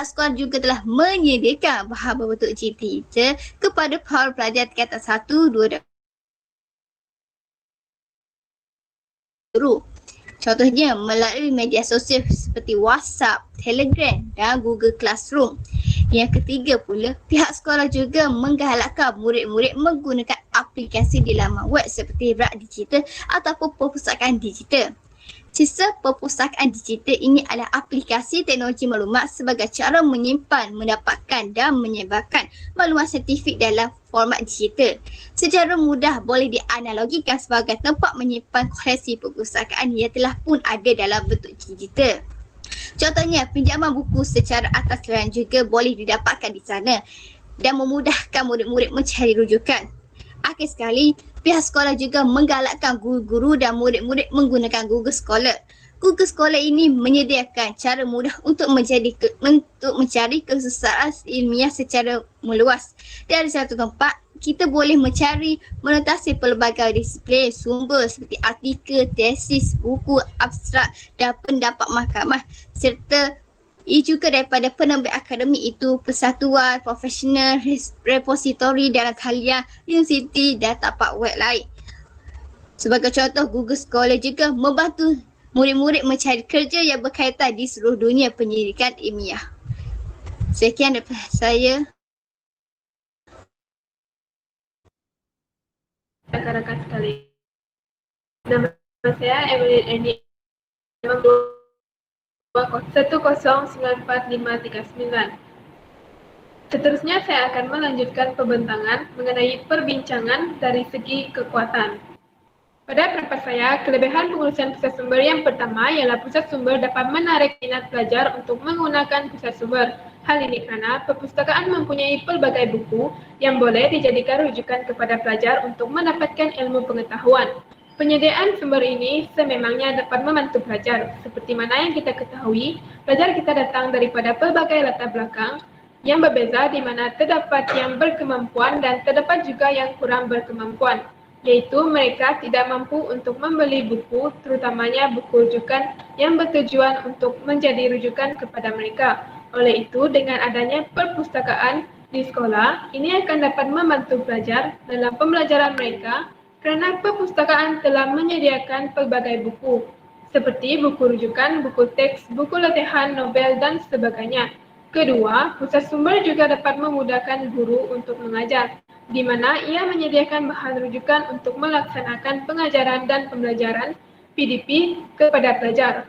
sekolah juga telah menyediakan bahan berbentuk digital kepada para pelajar tingkatan 1, 2 dan guru. Contohnya melalui media sosial seperti WhatsApp, Telegram dan Google Classroom. Yang ketiga pula, pihak sekolah juga menggalakkan murid-murid menggunakan aplikasi di laman web seperti rak digital ataupun perpustakaan digital. Sistem perpustakaan digital ini adalah aplikasi teknologi maklumat sebagai cara menyimpan, mendapatkan dan menyebarkan maklumat saintifik dalam format digital. Secara mudah boleh dianalogikan sebagai tempat menyimpan koleksi perpustakaan yang telah pun ada dalam bentuk digital. Contohnya, pinjaman buku secara atas talian juga boleh didapatkan di sana dan memudahkan murid-murid mencari rujukan. Akhir sekali, pihak sekolah juga menggalakkan guru-guru dan murid-murid menggunakan Google Scholar. Google Scholar ini menyediakan cara mudah untuk mencari kesusahan ilmiah secara meluas. Dari satu tempat, kita boleh mencari menotasi pelbagai disiplin sumber seperti artikel, tesis, buku, abstrak dan pendapat mahkamah serta ia juga daripada penerbit akademik itu persatuan, profesional, repositori dalam talian, universiti dan tapak web lain. Sebagai contoh, Google Scholar juga membantu murid-murid mencari kerja yang berkaitan di seluruh dunia pendidikan ilmiah. Sekian daripada saya.
Rakan-rakan sekalian, nama saya Evelyn Eni 1094539. Seterusnya saya akan melanjutkan pembentangan mengenai perbincangan dari segi kekuatan. Pada pendapat saya, kelebihan pengurusan pusat sumber yang pertama ialah pusat sumber dapat menarik minat pelajar untuk menggunakan pusat sumber. Hal ini kerana perpustakaan mempunyai pelbagai buku yang boleh dijadikan rujukan kepada pelajar untuk mendapatkan ilmu pengetahuan. Penyediaan sumber ini sememangnya dapat membantu pelajar. Seperti mana yang kita ketahui, pelajar kita datang daripada pelbagai latar belakang yang berbeza di mana terdapat yang berkemampuan dan terdapat juga yang kurang berkemampuan. Iaitu mereka tidak mampu untuk membeli buku, terutamanya buku rujukan yang bertujuan untuk menjadi rujukan kepada mereka. Oleh itu, dengan adanya perpustakaan di sekolah, ini akan dapat membantu pelajar dalam pembelajaran mereka kerana perpustakaan telah menyediakan pelbagai buku seperti buku rujukan, buku teks, buku latihan, novel dan sebagainya. Kedua, pusat sumber juga dapat memudahkan guru untuk mengajar, di mana ia menyediakan bahan rujukan untuk melaksanakan pengajaran dan pembelajaran PDP kepada pelajar.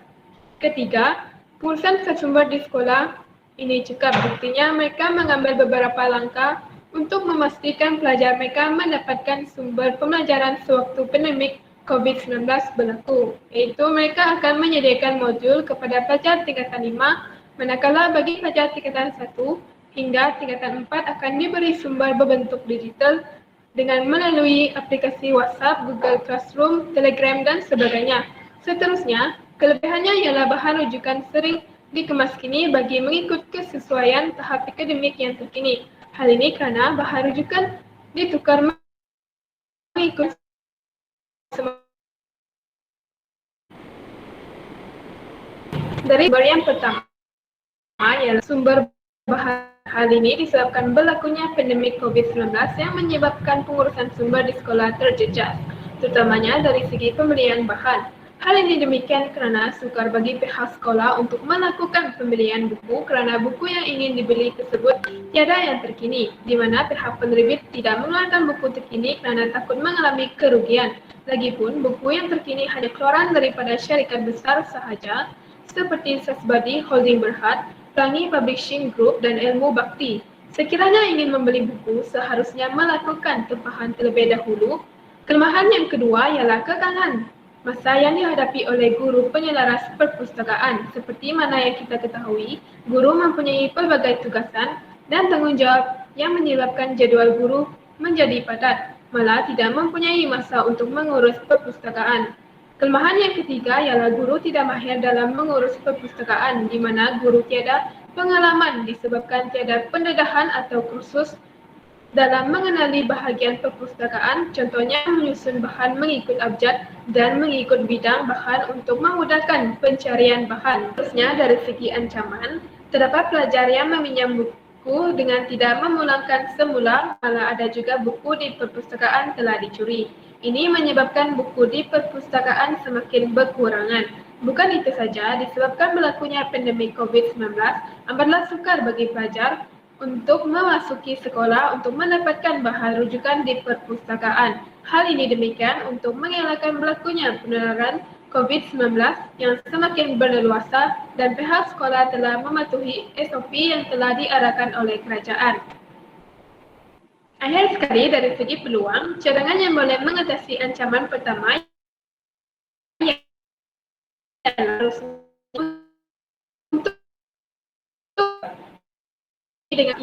Ketiga, pengurusan pusat sumber di sekolah ini cekap, buktinya mereka mengambil beberapa langkah untuk memastikan pelajar mereka mendapatkan sumber pembelajaran sewaktu pandemik COVID-19 berlaku, iaitu mereka akan menyediakan modul kepada pelajar tingkatan 5, manakala bagi pelajar tingkatan 1 hingga tingkatan 4 akan diberi sumber berbentuk digital dengan melalui aplikasi WhatsApp, Google Classroom, Telegram dan sebagainya. Seterusnya, kelebihannya ialah bahan rujukan sering dikemas kini bagi mengikut kesesuaian tahap akademik yang terkini. Hal ini kerana bahan rujukan ditukar mengikut dari sumber yang pertama ialah sumber bahan. Hal ini disebabkan berlakunya pandemik COVID-19 yang menyebabkan pengurusan sumber di sekolah terjejas, terutamanya dari segi pembelian bahan. Hal ini demikian kerana sukar bagi pihak sekolah untuk melakukan pembelian buku kerana buku yang ingin dibeli tersebut tiada yang terkini, di mana pihak penerbit tidak mengeluarkan buku terkini kerana takut mengalami kerugian. Lagipun, buku yang terkini hanya keluaran daripada syarikat besar sahaja seperti Sasbadi Holding Berhad, Pelangi Publishing Group dan Ilmu Bakti. Sekiranya ingin membeli buku, seharusnya melakukan tempahan terlebih dahulu. Kelemahan yang kedua ialah kekangan masa yang dihadapi oleh guru penyelaras perpustakaan. Seperti mana yang kita ketahui, guru mempunyai pelbagai tugasan dan tanggungjawab yang menyebabkan jadual guru menjadi padat, malah tidak mempunyai masa untuk mengurus perpustakaan. Kelemahan yang ketiga ialah guru tidak mahir dalam mengurus perpustakaan, di mana guru tiada pengalaman disebabkan tiada pendedahan atau kursus dalam mengenali bahagian perpustakaan, contohnya menyusun bahan mengikut abjad dan mengikut bidang bahan untuk memudahkan pencarian bahan. Terusnya, dari segi ancaman, terdapat pelajar yang meminjam buku dengan tidak memulangkan semula, malah ada juga buku di perpustakaan telah dicuri. Ini menyebabkan buku di perpustakaan semakin berkurangan. Bukan itu saja, disebabkan berlakunya pandemi COVID-19, amatlah sukar bagi pelajar untuk memasuki sekolah untuk mendapatkan bahan rujukan di perpustakaan. Hal ini demikian untuk mengelakkan berlakunya penularan COVID-19 yang semakin berleluasa dan pihak sekolah telah mematuhi SOP yang telah diarahkan oleh kerajaan. Akhir sekali, dari segi peluang, cadangan yang boleh mengatasi ancaman pertama ialah untuk dengan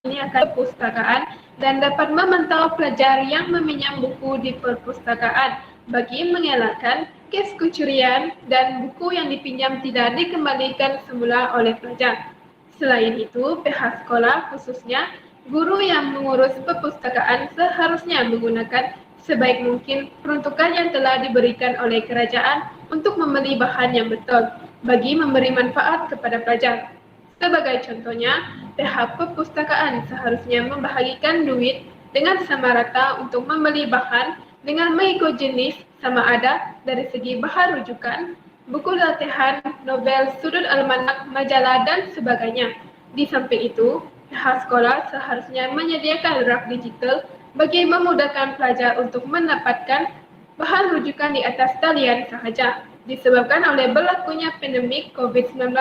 ini akan perpustakaan dan dapat memantau pelajar yang meminjam buku di perpustakaan bagi mengelakkan kes kecurian dan buku yang dipinjam tidak dikembalikan semula oleh pelajar. Selain itu, pihak sekolah khususnya guru yang mengurus perpustakaan seharusnya menggunakan sebaik mungkin peruntukan yang telah diberikan oleh kerajaan untuk membeli bahan yang betul bagi memberi manfaat kepada pelajar. Sebagai contohnya, pihak perpustakaan seharusnya membahagikan duit dengan sama rata untuk membeli bahan dengan mengikut jenis sama ada dari segi bahan rujukan, buku latihan, novel, sudut almanak, majalah dan sebagainya. Di samping itu, pihak sekolah seharusnya menyediakan rak digital bagi memudahkan pelajar untuk mendapatkan bahan rujukan di atas talian sahaja, disebabkan oleh berlakunya pandemik COVID-19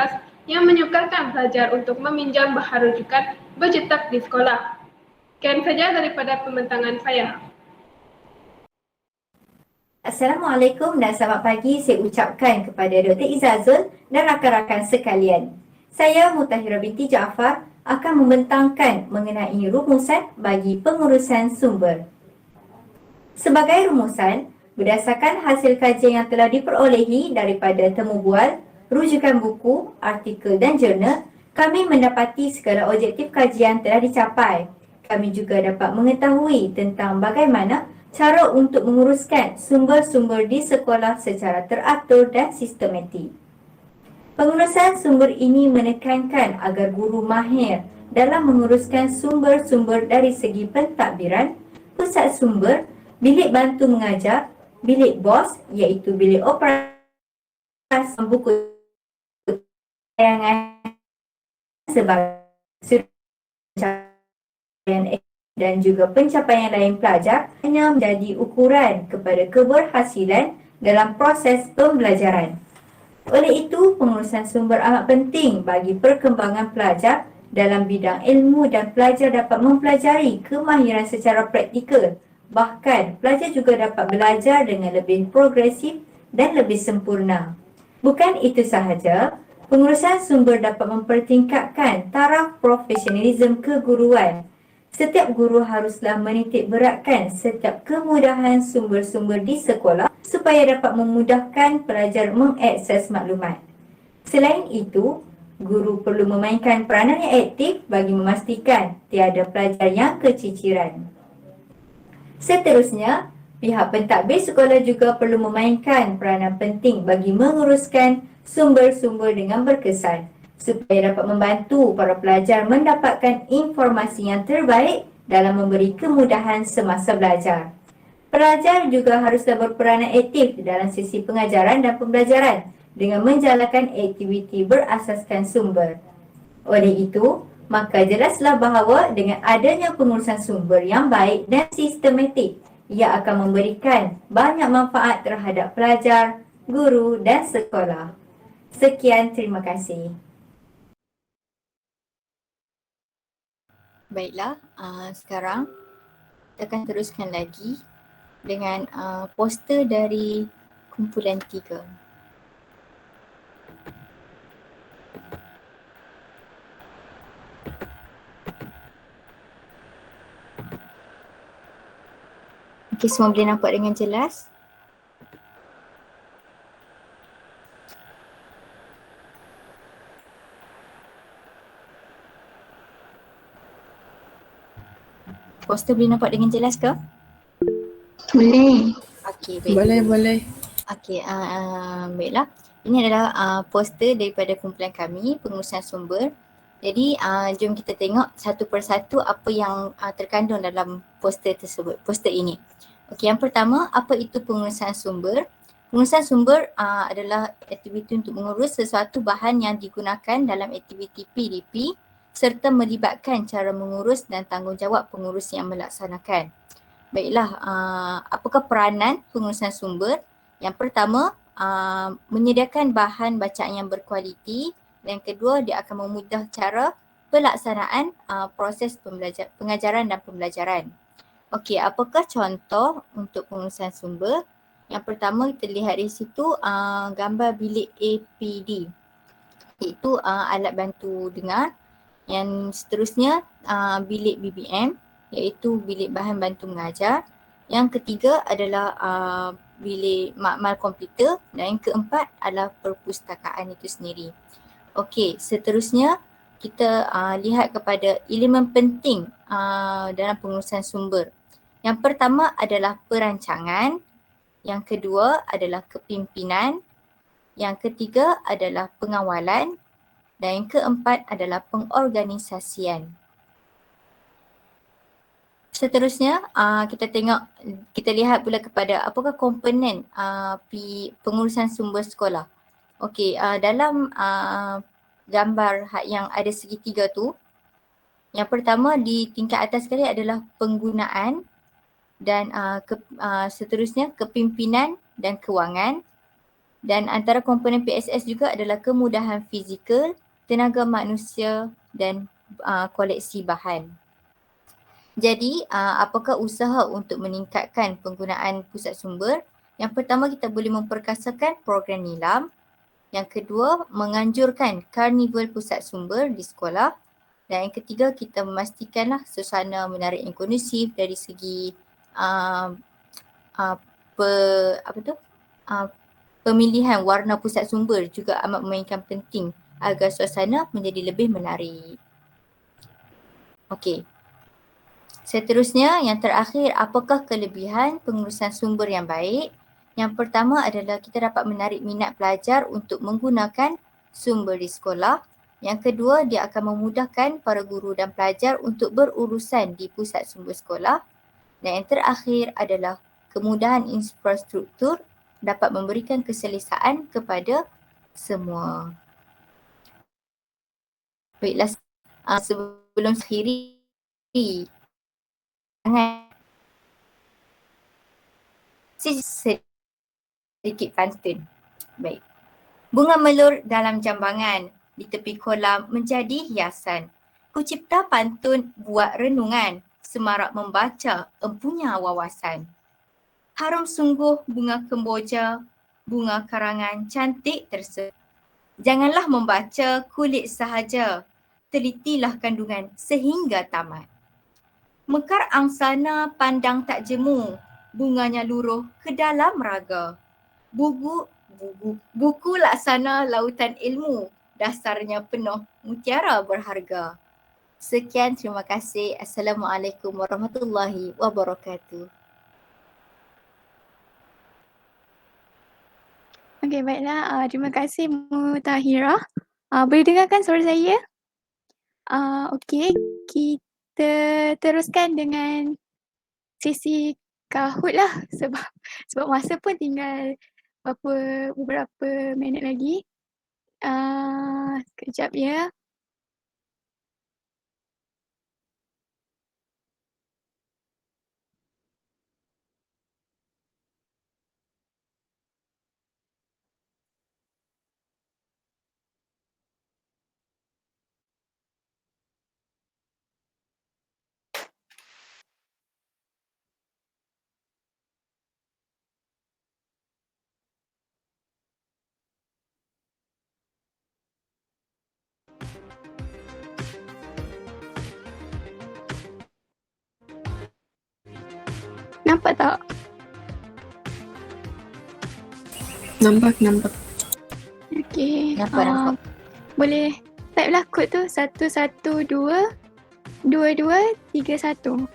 yang menyukarkan pelajar untuk meminjam bahan rujukan bercetak di sekolah. Sekian saja daripada pembentangan saya.
Assalamualaikum dan selamat pagi saya ucapkan kepada Dr. Izazul dan rakan-rakan sekalian. Saya Mutahira binti Jaafar akan membentangkan mengenai rumusan bagi pengurusan sumber. Sebagai rumusan, berdasarkan hasil kajian yang telah diperolehi daripada temu bual, rujukan buku, artikel dan jurnal, kami mendapati segala objektif kajian telah dicapai. Kami juga dapat mengetahui tentang bagaimana cara untuk menguruskan sumber-sumber di sekolah secara teratur dan sistematik. Pengurusan sumber ini menekankan agar guru mahir dalam menguruskan sumber-sumber dari segi pentadbiran, pusat sumber, bilik bantu mengajar, bilik BOS iaitu bilik operasi buku tayangan sebagai pencapaian dan juga pencapaian lain pelajar hanya menjadi ukuran kepada keberhasilan dalam proses pembelajaran. Oleh itu, pengurusan sumber amat penting bagi perkembangan pelajar dalam bidang ilmu dan pelajar dapat mempelajari kemahiran secara praktikal. Bahkan, pelajar juga dapat belajar dengan lebih progresif dan lebih sempurna. Bukan itu sahaja, pengurusan sumber dapat mempertingkatkan taraf profesionalisme keguruan. Setiap guru haruslah menitik beratkan setiap kemudahan sumber-sumber di sekolah supaya dapat memudahkan pelajar mengakses maklumat. Selain itu, guru perlu memainkan peranan yang aktif bagi memastikan tiada pelajar yang keciciran. Seterusnya, pihak pentadbir sekolah juga perlu memainkan peranan penting bagi menguruskan sumber-sumber dengan berkesan supaya dapat membantu para pelajar mendapatkan informasi yang terbaik dalam memberi kemudahan semasa belajar. Pelajar juga haruslah berperanan aktif dalam sesi pengajaran dan pembelajaran dengan menjalankan aktiviti berasaskan sumber. Oleh itu, maka jelaslah bahawa dengan adanya pengurusan sumber yang baik dan sistematik, ia akan memberikan banyak manfaat terhadap pelajar, guru dan sekolah. Sekian, terima kasih. Baiklah, sekarang kita akan teruskan lagi dengan poster dari kumpulan 3. Okey, semua boleh nampak dengan jelas? Poster boleh nampak dengan jelas ke?
Boleh.
Okey, baik.
Boleh.
Okey, baiklah. Ini adalah poster daripada kumpulan kami, pengurusan sumber. Jadi, jom kita tengok satu persatu apa yang terkandung dalam poster tersebut, poster ini. Okey, yang pertama, apa itu pengurusan sumber? Pengurusan sumber adalah aktiviti untuk mengurus sesuatu bahan yang digunakan dalam aktiviti PDP serta melibatkan cara mengurus dan tanggungjawab pengurus yang melaksanakan. Baiklah, apakah peranan pengurusan sumber? Yang pertama, menyediakan bahan bacaan yang berkualiti, dan yang kedua, dia akan memudah cara pelaksanaan proses pengajaran dan pembelajaran. Okey, apakah contoh untuk pengurusan sumber? Yang pertama kita lihat di situ gambar bilik APD, iaitu alat bantu dengar. Yang seterusnya bilik BBM, iaitu bilik bahan bantu mengajar. Yang ketiga adalah bilik makmal komputer, dan yang keempat adalah perpustakaan itu sendiri. Okey, seterusnya kita lihat kepada elemen penting dalam pengurusan sumber. Yang pertama adalah perancangan, yang kedua adalah kepimpinan, yang ketiga adalah pengawalan, dan yang keempat adalah pengorganisasian. Seterusnya kita lihat pula kepada apakah komponen pengurusan sumber sekolah. Okey, dalam gambar yang ada segitiga tu, yang pertama di tingkat atas sekali adalah penggunaan, dan seterusnya kepimpinan dan kewangan, dan antara komponen PSS juga adalah kemudahan fizikal, tenaga manusia dan koleksi bahan. Jadi apakah usaha untuk meningkatkan penggunaan pusat sumber? Yang pertama, kita boleh memperkasakan program nilam. Yang kedua, menganjurkan karnival pusat sumber di sekolah. Dan yang ketiga, kita memastikanlah suasana menarik yang kondusif dari segi pemilihan warna pusat sumber juga amat memainkan penting agar suasana menjadi lebih menarik. Okey. Seterusnya, yang terakhir, apakah kelebihan pengurusan sumber yang baik? Yang pertama adalah kita dapat menarik minat pelajar untuk menggunakan sumber di sekolah. Yang kedua, dia akan memudahkan para guru dan pelajar untuk berurusan di pusat sumber sekolah. Dan yang terakhir adalah kemudahan infrastruktur dapat memberikan keselesaan kepada semua. Baiklah, sebelum akhiri, sedikit pantun. Baik. Bunga melur dalam jambangan, di tepi kolam menjadi hiasan. Ku cipta pantun buat renungan, semarak membaca empunya wawasan. Harum sungguh bunga kemboja, bunga karangan cantik tersebut. Janganlah membaca kulit sahaja, telitilah kandungan sehingga tamat. Mekar angsana pandang tak jemu, bunganya luruh ke dalam raga. Buku laksana lautan ilmu, dasarnya penuh mutiara berharga. Sekian, terima kasih. Assalamualaikum warahmatullahi wabarakatuh.
Okey, baiklah. Terima kasih Mutahirah. Boleh dengarkan suara saya? Okey, kita teruskan dengan sesi Kahoot lah sebab masa pun tinggal beberapa minit lagi. Sekejap ya. Nampak tak?
Nampak.
Okey.
Nampak.
Boleh type lah kod tu 1122231.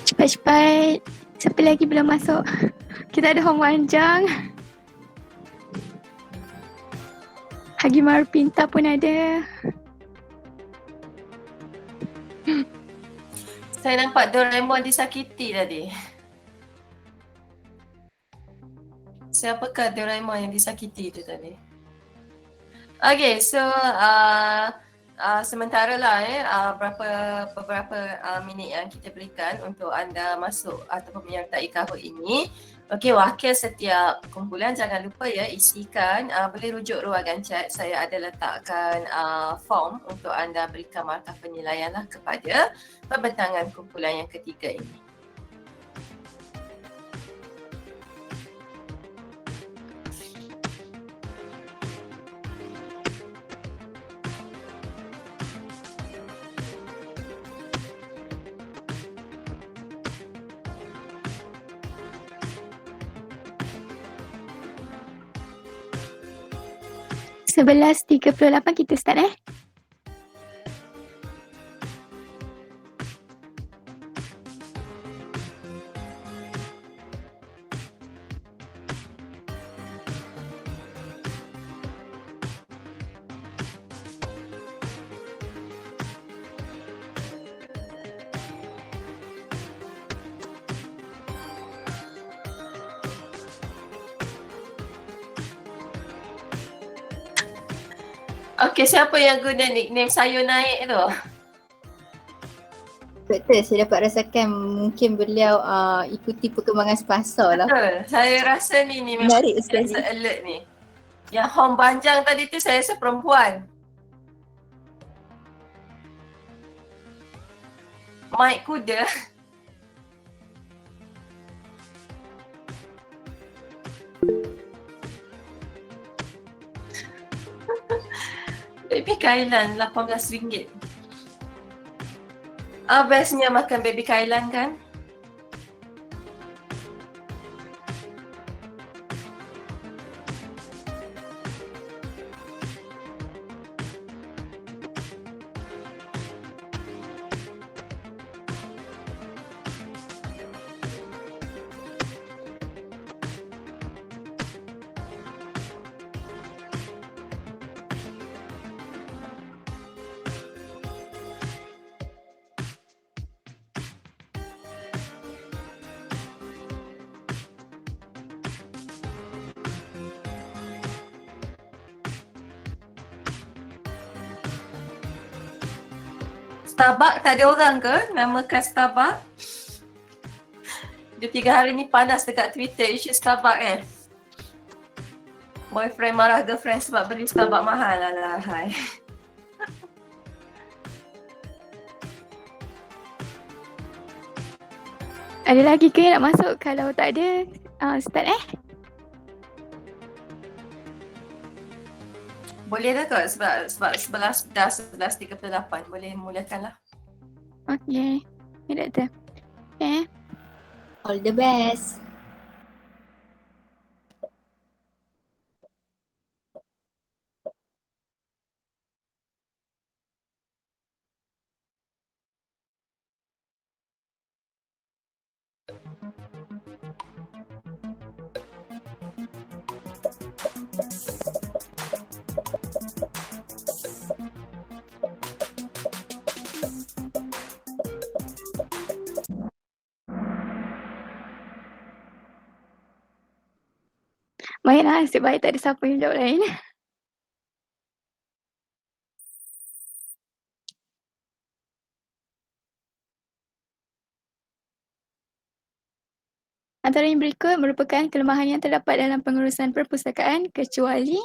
Cepat-cepat. Siapa lagi belum masuk? Kita ada Hong Wanjang. Hagi Marpinta pun ada.
Saya nampak Doraemon disakiti tadi. Siapakah Doraemon yang disakiti itu tadi? Okay, so sementara lah beberapa minit yang kita berikan untuk anda masuk ataupun menyertai kahwin ini. Okey, wakil setiap kumpulan jangan lupa ya isikan, boleh rujuk ruangan chat. Saya ada letakkan form untuk anda berikan markah penilaian lah kepada pembentangan kumpulan yang ketiga ini.
Sebelas 38 kita start
Okey, siapa yang guna nickname Sayur Naik tu?
Doktor, saya dapat rasakan mungkin beliau ikuti perkembangan semasa lah.
Betul. Saya rasa ni memang
Menarik
saya
sekali.
alert ni. Yang Hong Banjang tadi tu saya rasa perempuan. Mike kuda. Baby kailan RM18. Bestnya makan baby kailan kan? Starbucks tak ada orang ke? Namakan Starbucks? Dia 3 hari ni panas dekat Twitter isu Starbucks Boyfriend marah girlfriend sebab beli Starbucks mahal. Alah.
Ada lagi ke yang nak masuk? Kalau tak ada, start
Boleh dah kot sebab 11:38 boleh mulakan lah.
Okay. Ya, doktor. Okay.
All the best.
Baiklah, nasib baik tak ada siapa yang jawab lain. Antara yang berikut merupakan kelemahan yang terdapat dalam pengurusan perpustakaan kecuali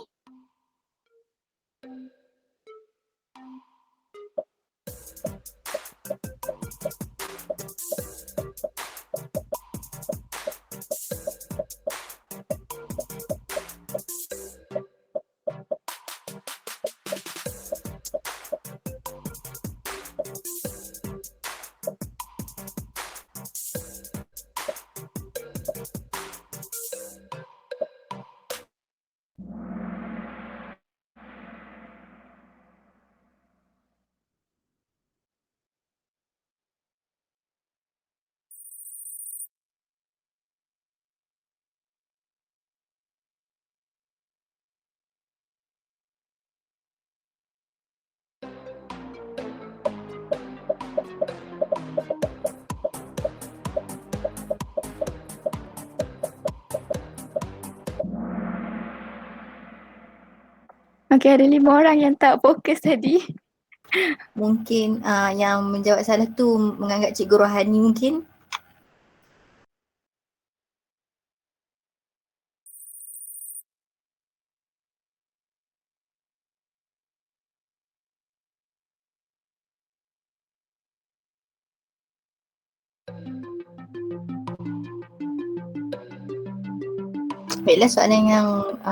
okey, ada 5 orang yang tak fokus tadi.
Mungkin yang menjawab salah tu menganggap Cikgu Rohani mungkin. Baiklah, soalan yang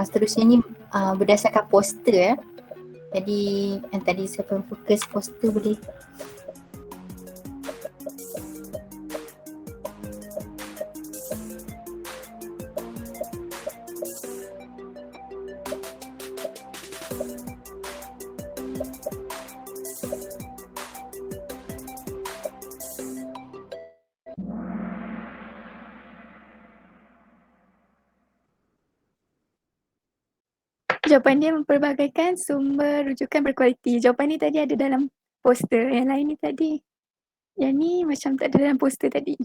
seterusnya ni berdasarkan poster. Jadi yang tadi siapa yang fokus poster boleh.
Jawapan dia memperbagaikan sumber rujukan berkualiti. Jawapan ni tadi ada dalam poster. Yang lain ni tadi. Yang ni macam tak ada dalam poster tadi.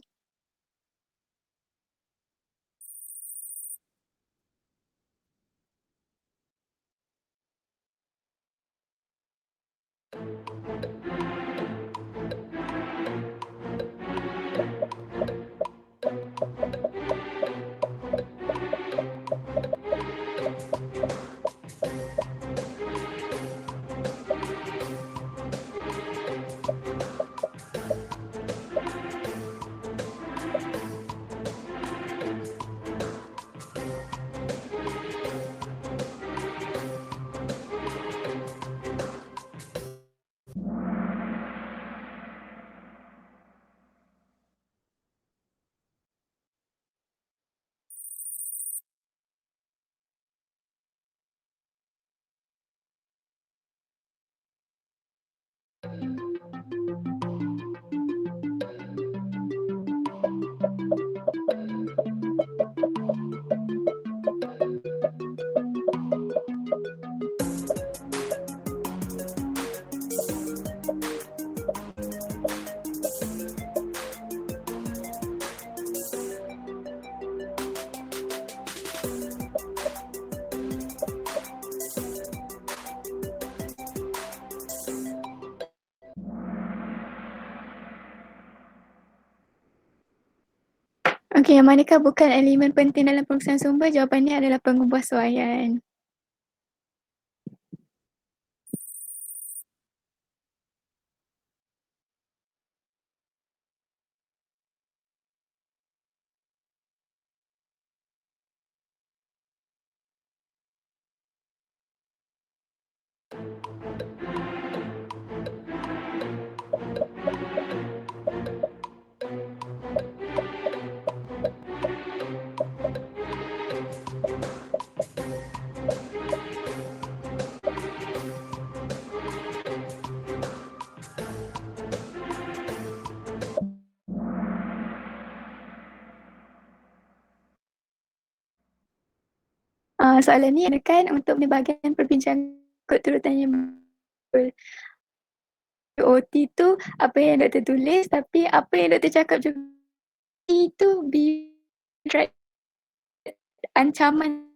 Okey, yang manakah bukan elemen penting dalam pengurusan sumber? Jawapannya adalah pengubah suaian. Soalan ni adakan untuk bahagian perbincangan keturutannya betul. OT tu apa yang doktor tulis, tapi apa yang doktor cakap juga itu ancaman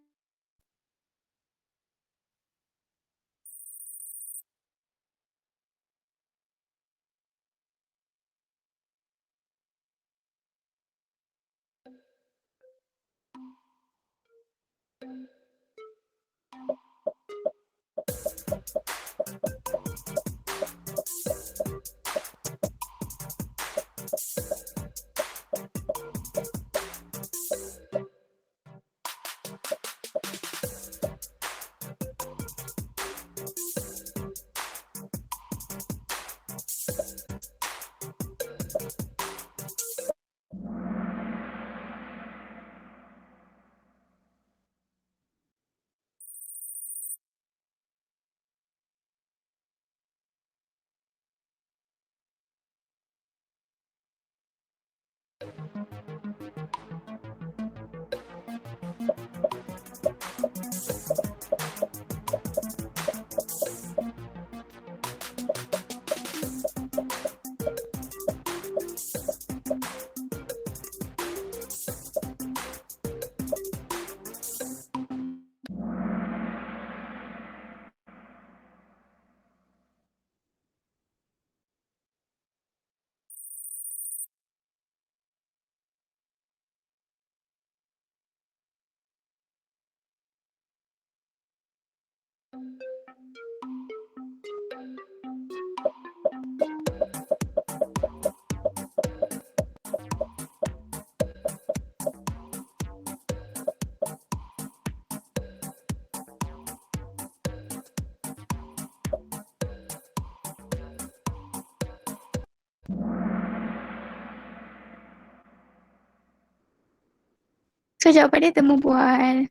So jawapan dia temu bual.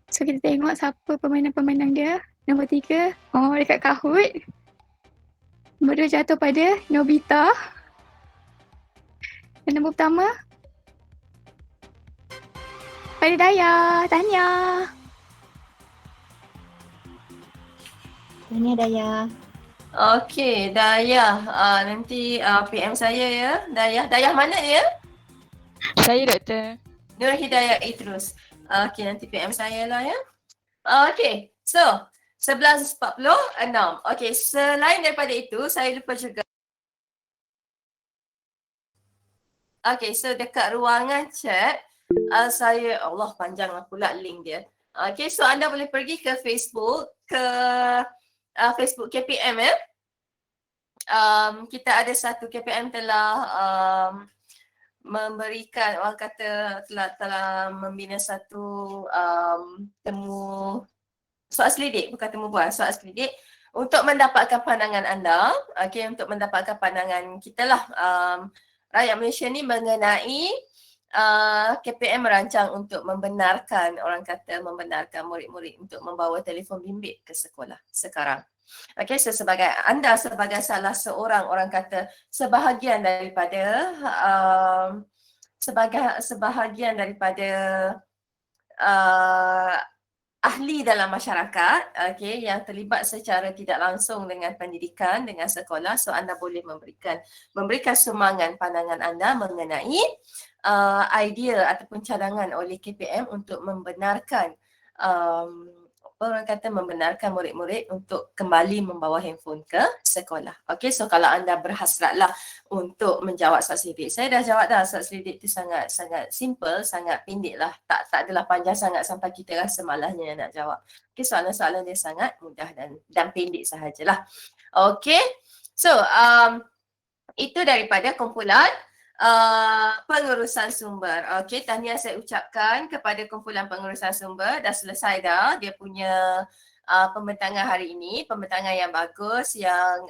So kita tengok siapa pemenang-pemenang dia. Nombor 3, oh dekat Kahoot. Nombor 2 jatuh pada Nobita. Dan nombor pertama pada Daya. Tahniah.
Tahniah Daya.
Okey, Dayah. Nanti PM saya ya. Dayah. Dayah mana ya?
Saya doktor.
Nur Hidayah Idrus. Okey, nanti PM saya lah ya. Okey, so 11.46. Okey, selain daripada itu, saya lupa juga. Okey, so dekat ruangan chat, saya, Allah panjang lah pula link dia. Okey, so anda boleh pergi ke Facebook, Facebook KPM ya. Kita ada satu KPM telah memberikan, orang kata telah membina satu temu soal selidik, bukan temu bual, soal selidik untuk mendapatkan pandangan anda, okey, untuk mendapatkan pandangan kita lah, rakyat Malaysia ni mengenai KPM merancang untuk membenarkan, orang kata membenarkan murid-murid untuk membawa telefon bimbit ke sekolah sekarang. Okey, so anda sebagai salah seorang, orang kata sebahagian daripada sebahagian daripada ahli dalam masyarakat, okey, yang terlibat secara tidak langsung dengan pendidikan, dengan sekolah, so anda boleh memberikan sumbangan pandangan anda mengenai idea ataupun cadangan oleh KPM untuk membenarkan orang kata membenarkan murid-murid untuk kembali membawa handphone ke sekolah. Okey, so kalau anda berhasratlah untuk menjawab soal selidik, saya dah jawab dah, soal selidik tu sangat simple, sangat pendek lah, tak adalah panjang sangat sampai kita rasa malahnya nak jawab. Okey, soalan-soalan dia sangat mudah dan pendek sahajalah. Okey, so itu daripada kumpulan pengurusan sumber. Okey, tahniah saya ucapkan kepada kumpulan pengurusan sumber, dah selesai dah dia punya pembentangan hari ini, pembentangan yang bagus, yang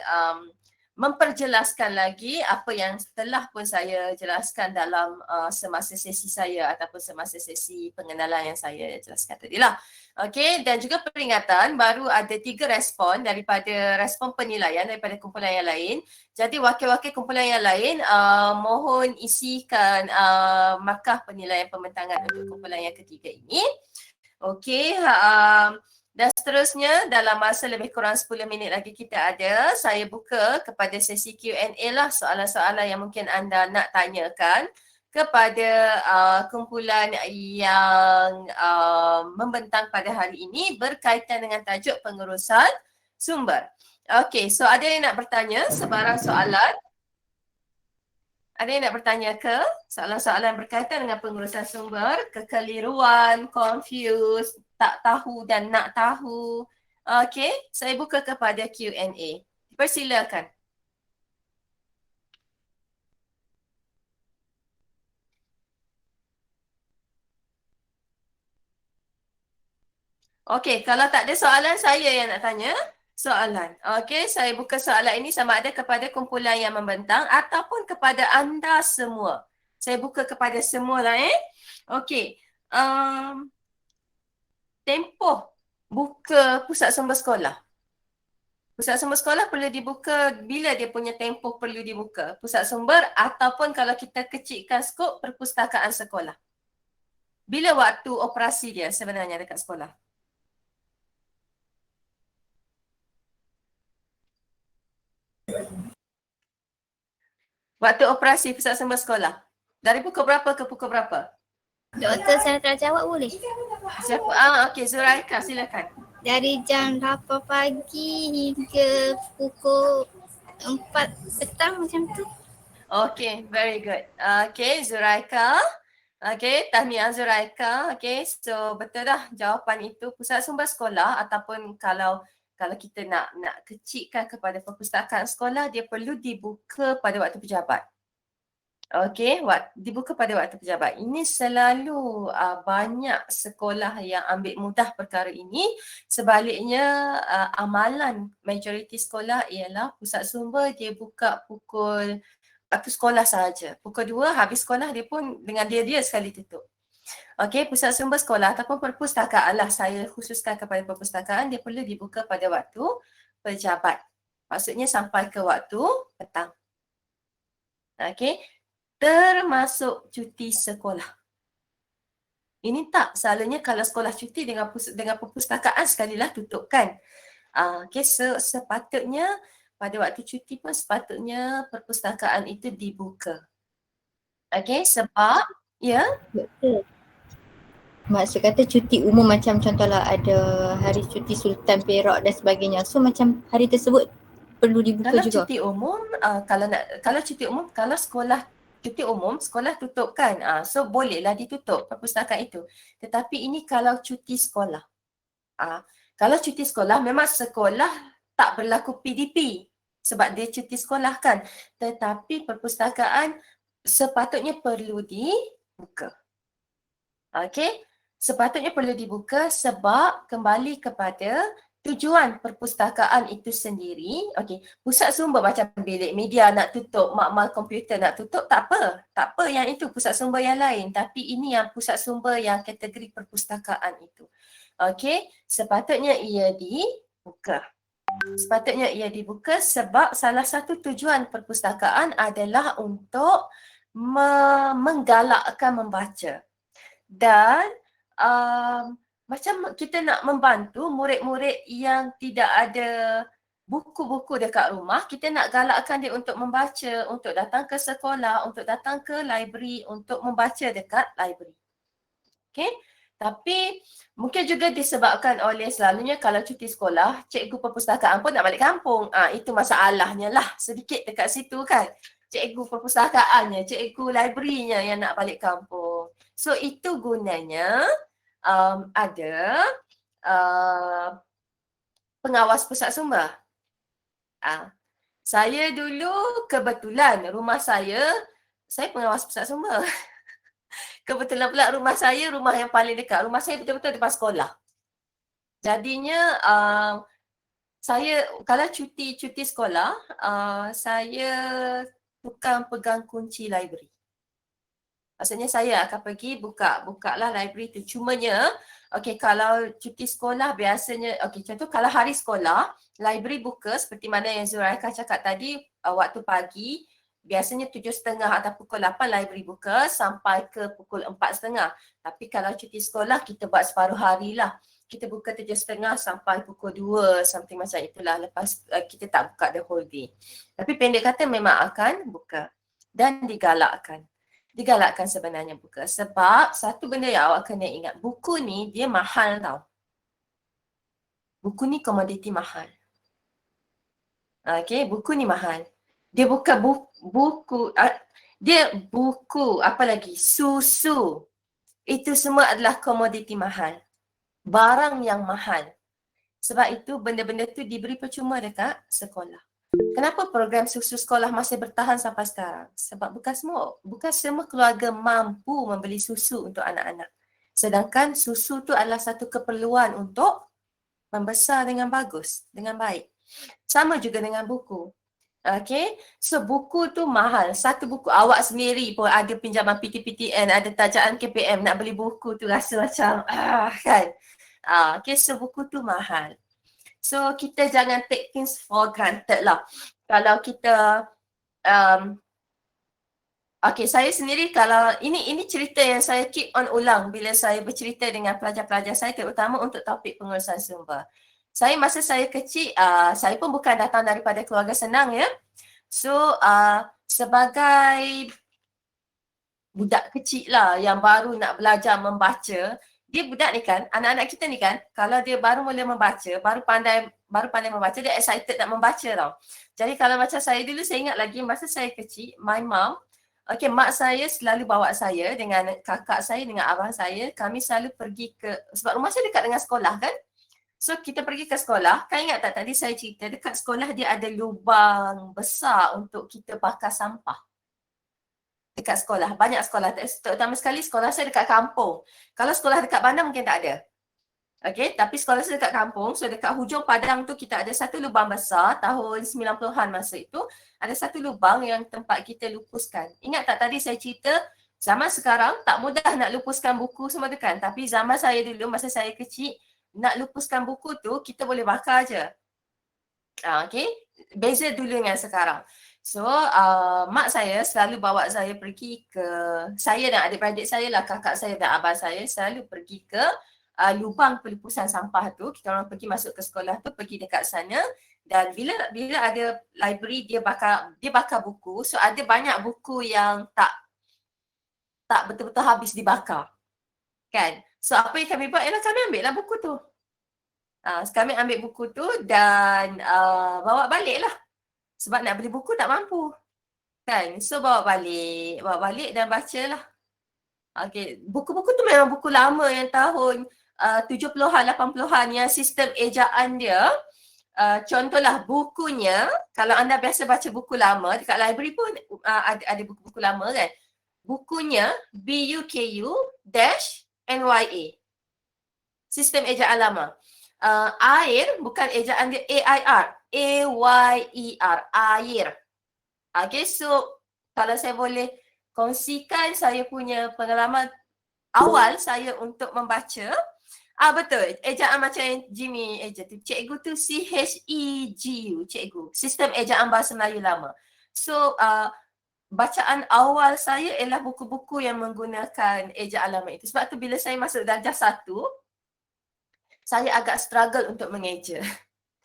memperjelaskan lagi apa yang telah pun saya jelaskan dalam semasa sesi saya ataupun semasa sesi pengenalan yang saya jelaskan tadi lah. Okey, dan juga peringatan, baru ada 3 respon daripada respon penilaian daripada kumpulan yang lain. Jadi wakil-wakil kumpulan yang lain mohon isikan markah penilaian pembentangan untuk kumpulan yang ketiga ini. Okey, dan seterusnya dalam masa lebih kurang 10 minit lagi kita ada, saya buka kepada sesi Q&A lah, soalan-soalan yang mungkin anda nak tanyakan kepada kumpulan yang membentang pada hari ini berkaitan dengan tajuk pengurusan sumber. Okey, so ada yang nak bertanya sebarang soalan? Ada yang nak bertanya ke? Soalan-soalan berkaitan dengan pengurusan sumber, kekeliruan, confused, tak tahu dan nak tahu. Okey, saya buka kepada Q&A. Persilakan. Okey, kalau tak ada soalan, saya yang nak tanya soalan. Okey, saya buka soalan ini sama ada kepada kumpulan yang membentang ataupun kepada anda semua. Saya buka kepada semua lah Okey. Tempoh buka pusat sumber sekolah. Pusat sumber sekolah perlu dibuka bila dia punya tempoh perlu dibuka. Pusat sumber ataupun kalau kita kecilkan skop perpustakaan sekolah. Bila waktu operasi dia sebenarnya dekat sekolah? Waktu operasi pusat sumber sekolah. Dari pukul berapa ke pukul berapa?
Doktor, saya tak jawab boleh?
Siapa? Okey, Zuraika silakan.
Dari jam 8 pagi hingga pukul 4 petang macam tu.
Okey, very good. Okey, Zuraika. Okey, tahniah Zuraika. Okey, so betul dah jawapan itu pusat sumber sekolah ataupun kalau kita nak kecilkan kepada perpustakaan sekolah, dia perlu dibuka pada waktu pejabat. Okey, dibuka pada waktu pejabat. Ini selalu banyak sekolah yang ambil mudah perkara ini. Sebaliknya amalan majoriti sekolah ialah pusat sumber dia buka pukul waktu sekolah sahaja. Pukul 2 habis sekolah dia pun dengan dia sekali tutup. Okey, pusat sumber sekolah ataupun perpustakaan lah, saya khususkan kepada perpustakaan, dia perlu dibuka pada waktu pejabat. Maksudnya sampai ke waktu petang. Okey, termasuk cuti sekolah. Ini tak, selalunya kalau sekolah cuti dengan perpustakaan sekalilah tutup kan. Okey, sepatutnya pada waktu cuti pun sepatutnya perpustakaan itu dibuka. Okey, sebab
Betul. Maksud kata cuti umum macam contohlah ada hari cuti Sultan Perak dan sebagainya. So macam hari tersebut perlu dibuka
kalau
juga.
cuti umum, kalau cuti umum, kalau sekolah cuti umum, sekolah tutup kan. So bolehlah ditutup perpustakaan itu. Tetapi ini kalau cuti sekolah. Kalau cuti sekolah memang sekolah tak berlaku PDP sebab dia cuti sekolah kan. Tetapi perpustakaan sepatutnya perlu dibuka. Okey, sepatutnya perlu dibuka sebab kembali kepada tujuan perpustakaan itu sendiri. Okey, pusat sumber macam bilik media nak tutup, makmal komputer nak tutup, tak apa. Tak apa yang itu pusat sumber yang lain. Tapi ini yang pusat sumber yang kategori perpustakaan itu. Okey, sepatutnya ia dibuka. Sepatutnya ia dibuka sebab salah satu tujuan perpustakaan adalah untuk menggalakkan membaca. Dan macam kita nak membantu murid-murid yang tidak ada buku-buku dekat rumah, kita nak galakkan dia untuk membaca, untuk datang ke sekolah, untuk datang ke library, untuk membaca dekat library. Okay? Tapi mungkin juga disebabkan oleh selalunya kalau cuti sekolah, cikgu perpustakaan pun nak balik kampung. Itu masalahnya lah sedikit dekat situ kan. Cikgu perpustakaannya, cikgu library-nya yang nak balik kampung. So itu gunanya ada pengawas pusat sumber. Saya dulu kebetulan rumah saya pengawas pusat sumber. Kebetulan pula rumah saya rumah yang paling dekat. Rumah saya betul-betul depan sekolah. Jadinya saya kalau cuti sekolah, saya tukang pegang kunci library. Maksudnya saya akan pergi buka lah library tu. Cumanya, okey kalau cuti sekolah biasanya, okey contoh kalau hari sekolah, library buka seperti mana yang Zuraika cakap tadi, waktu pagi, biasanya 7.30 atau pukul 8 library buka sampai ke pukul 4.30. Tapi kalau cuti sekolah, kita buat separuh hari lah. Kita buka 7.30 sampai pukul 2, something macam itulah. Lepas kita tak buka the whole day. Tapi pendek kata memang akan buka. Dan digalakkan. Digalakkan sebenarnya buka. Sebab satu benda yang awak kena ingat. Buku ni dia mahal tau. Buku ni komoditi mahal. Okay, buku ni mahal. Dia bukan buku, Dia buku, apa lagi? Susu. Itu semua adalah komoditi mahal. Barang yang mahal. Sebab itu benda-benda tu diberi percuma dekat sekolah. Kenapa program susu sekolah masih bertahan sampai sekarang? Sebab bukan semua keluarga mampu membeli susu untuk anak-anak. Sedangkan susu tu adalah satu keperluan untuk membesar dengan bagus, dengan baik. Sama juga dengan buku. Okay, so buku tu mahal. Satu buku awak sendiri pun ada pinjaman PTPTN, ada tajaan KPM, nak beli buku tu rasa macam kan. Okay, so buku tu mahal. So kita jangan take things for granted lah. Kalau kita okay, saya sendiri kalau ini cerita yang saya keep on ulang bila saya bercerita dengan pelajar-pelajar saya, terutama untuk topik pengurusan sumber. Masa saya kecil, saya pun bukan datang daripada keluarga senang ya. So sebagai budak kecil lah yang baru nak belajar membaca, dia budak ni kan, anak-anak kita ni kan, kalau dia baru mula membaca, baru pandai membaca, dia excited nak membaca tau. Jadi kalau macam saya dulu, saya ingat lagi masa saya kecil, my mom, mak saya selalu bawa saya dengan kakak saya, dengan abang saya, kami selalu pergi sebab rumah saya dekat dengan sekolah kan. So kita pergi ke sekolah, kan ingat tak tadi saya cerita, dekat sekolah dia ada lubang besar untuk kita bakar sampah. Dekat sekolah, banyak sekolah, terutama sekali sekolah saya dekat kampung. Kalau sekolah dekat bandar mungkin tak ada. Okay, tapi sekolah saya dekat kampung, so dekat hujung padang tu kita ada satu lubang besar, tahun 90-an masa itu, ada satu lubang yang tempat kita lupuskan. Ingat tak tadi saya cerita, zaman sekarang tak mudah nak lupuskan buku semua tu kan, tapi zaman saya dulu, masa saya kecil, nak lupuskan buku tu, kita boleh bakar je. Okay, beza dulu dengan sekarang. So, mak saya selalu bawa saya pergi ke, saya dan adik-beradik saya lah, kakak saya dan abang saya selalu pergi ke lubang pelupusan sampah tu. Kita orang pergi masuk ke sekolah tu, pergi dekat sana, dan bila ada library, dia bakar buku. So, ada banyak buku yang tak betul-betul habis dibakar. Kan? So, apa yang kami buat ialah kami ambil lah buku tu. Kami ambil buku tu dan bawa balik lah. Sebab nak beli buku tak mampu. Kan? So bawa balik dan bacalah. Okay. Buku-buku tu memang buku lama yang tahun 70-an, 80-an yang sistem ejaan dia. Contohlah bukunya, kalau anda biasa baca buku lama, dekat library pun ada buku-buku lama kan. Bukunya BUKU-NYA. Sistem ejaan lama. Air bukan ejaan dia AIR. AYER, air. Okay, so kalau saya boleh kongsikan saya punya pengalaman awal saya untuk membaca. Betul, ejaan macam yang Jimmy eja tu. Cikgu tu CHEGU, cikgu. Sistem ejaan Bahasa Melayu lama. So, bacaan awal saya ialah buku-buku yang menggunakan ejaan lama itu. Sebab tu bila saya masuk darjah 1, saya agak struggle untuk mengeja.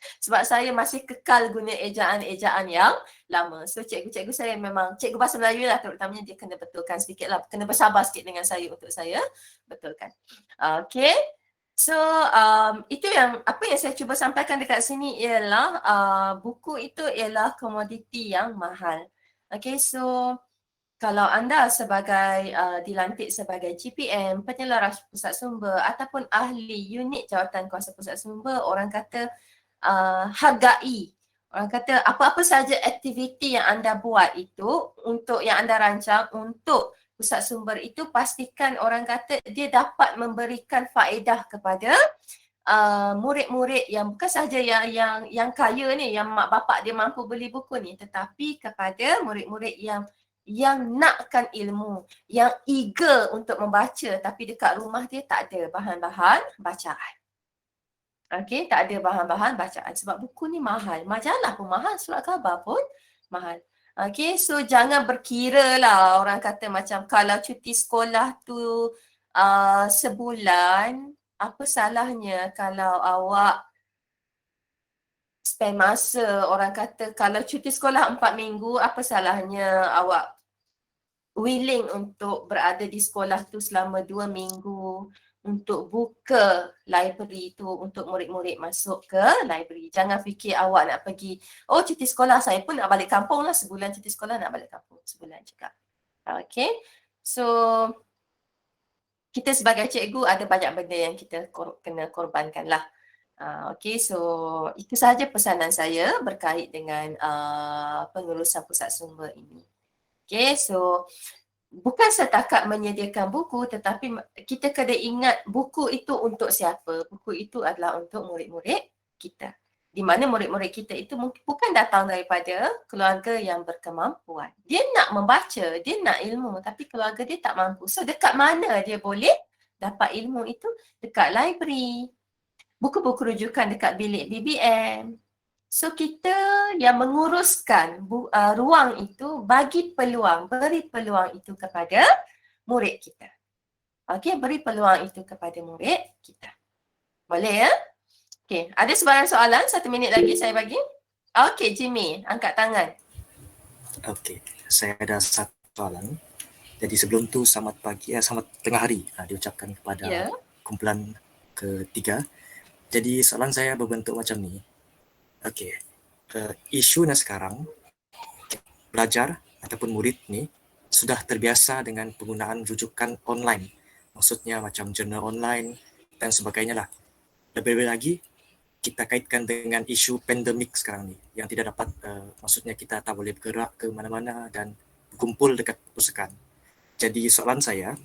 Sebab saya masih kekal guna ejaan-ejaan yang lama. So cikgu-cikgu saya memang, cikgu Bahasa Melayu lah terutamanya, dia kena betulkan sedikit lah. Kena bersabar sikit dengan saya untuk saya betulkan. Okay. So itu apa yang saya cuba sampaikan dekat sini ialah buku itu ialah komoditi yang mahal. Okay, so kalau anda sebagai dilantik sebagai GPM, penyelaras pusat sumber ataupun ahli unit jawatan kuasa pusat sumber, orang kata hargai. Orang kata apa-apa saja aktiviti yang anda buat itu, untuk yang anda rancang untuk pusat sumber itu, pastikan orang kata dia dapat memberikan faedah kepada murid-murid yang bukan sahaja yang kaya ni, yang mak bapak dia mampu beli buku ni, tetapi kepada murid-murid yang nakkan ilmu, yang eager untuk membaca tapi dekat rumah dia tak ada bahan-bahan bacaan. Okay, tak ada bahan-bahan bacaan sebab buku ni mahal. Majalah pun mahal, surat khabar pun mahal. Okay, so jangan berkira lah orang kata macam kalau cuti sekolah tu sebulan, apa salahnya kalau awak spend masa, orang kata kalau cuti sekolah 4 minggu, apa salahnya awak willing untuk berada di sekolah tu selama 2 minggu untuk buka library tu untuk murid-murid masuk ke library. Jangan fikir awak nak pergi, cuti sekolah saya pun nak balik kampung lah, sebulan cuti sekolah nak balik kampung, sebulan juga. Okay, so kita sebagai cikgu ada banyak benda yang kita kena korbankan lah. Okay, so itu sahaja pesanan saya berkait dengan pengurusan pusat sumber ini. Okay, so bukan setakat menyediakan buku, tetapi kita kena ingat buku itu untuk siapa. Buku itu adalah untuk murid-murid kita. Di mana murid-murid kita itu mungkin bukan datang daripada keluarga yang berkemampuan. Dia nak membaca, dia nak ilmu, tapi keluarga dia tak mampu. So dekat mana dia boleh dapat ilmu itu? Dekat library, buku-buku rujukan dekat bilik BBM. So kita yang menguruskan ruang itu bagi peluang, beri peluang itu kepada murid kita. Okey, beri peluang itu kepada murid kita. Boleh ya? Okey, ada sebarang soalan? 1 minit lagi saya bagi. Okey, Jimmy, angkat tangan.
Okey, saya ada satu soalan. Jadi sebelum tu selamat pagi, selamat tengah hari diucapkan kepada kumpulan ketiga. Jadi soalan saya berbentuk macam ni. Okey, isunya sekarang pelajar ataupun murid ni sudah terbiasa dengan penggunaan rujukan online. Maksudnya macam jurnal online dan sebagainya lah. Lebih-lebih lagi kita kaitkan dengan isu pandemik sekarang ni yang tidak dapat, maksudnya kita tak boleh bergerak ke mana-mana dan berkumpul dekat perpustakaan. Jadi soalan saya,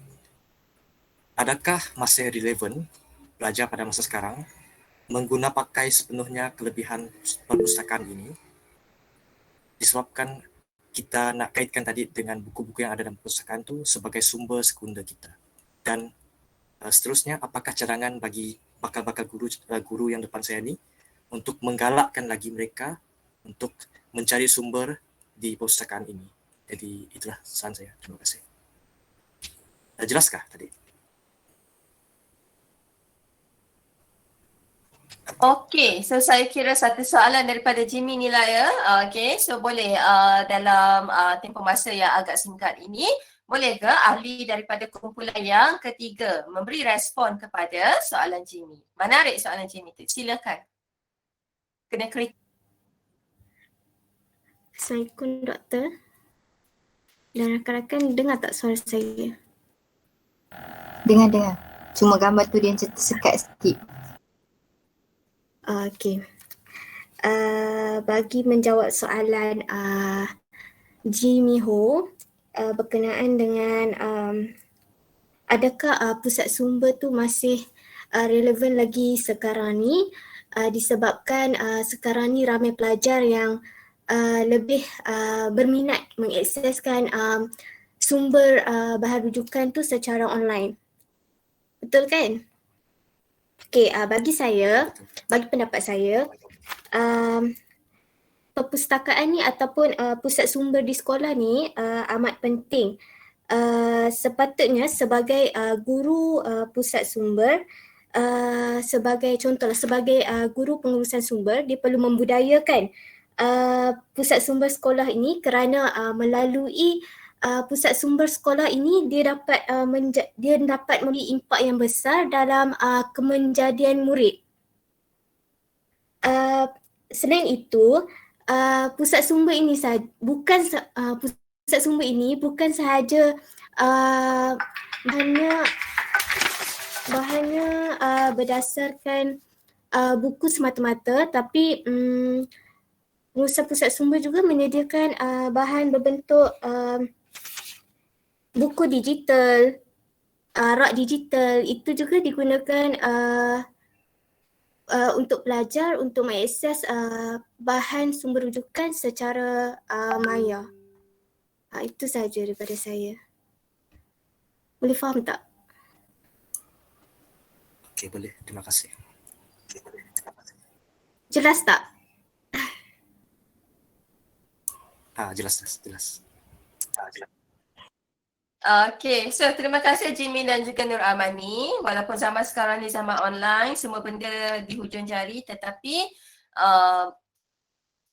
adakah masih relevan pelajar pada masa sekarang mengguna pakai sepenuhnya kelebihan perpustakaan ini disebabkan kita nak kaitkan tadi dengan buku-buku yang ada dalam perpustakaan tu sebagai sumber sekunder kita. Dan seterusnya, apakah cadangan bagi bakal-bakal guru yang depan saya ni untuk menggalakkan lagi mereka untuk mencari sumber di perpustakaan ini. Jadi itulah saran saya. Terima kasih. Jelaskah tadi?
Okey, so saya kira satu soalan daripada Jimmy ni lah ya. Okey, so boleh dalam tempoh masa yang agak singkat ini, boleh ke ahli daripada kumpulan yang ketiga memberi respon kepada soalan Jimmy? Menarik soalan Jimmy tu. Silakan. Kena kritik.
Assalamualaikum Doktor. Dan rakan-rakan dengar tak suara saya?
Dengar. Cuma gambar tu dia tersekat sikit.
Okey. Bagi menjawab soalan Jimmy Ho berkenaan dengan adakah pusat sumber tu masih relevan lagi sekarang ni, disebabkan sekarang ni ramai pelajar yang lebih berminat mengakseskan sumber bahan rujukan tu secara online. Betul kan? Okey, bagi pendapat saya, perpustakaan ni ataupun pusat sumber di sekolah ni amat penting. Sepatutnya sebagai guru pusat sumber, sebagai contohlah sebagai guru pengurusan sumber, dia perlu membudayakan pusat sumber sekolah ini kerana melalui pusat sumber sekolah ini dia dapat memberi impak yang besar dalam kemenjadian murid. Selain itu, pusat sumber ini bukan sahaja bahannya berdasarkan buku semata-mata, tapi pengurusan pusat sumber juga menyediakan bahan berbentuk buku digital, rak digital. Itu juga digunakan untuk pelajar untuk mengakses bahan sumber rujukan secara maya. Itu sahaja daripada saya. Boleh faham tak?
Okey, boleh. Terima kasih.
Jelas tak?
Jelas.
Okay, so terima kasih Jimmy dan juga Nur Amani. Walaupun zaman sekarang ni zaman online, semua benda di hujung jari, tetapi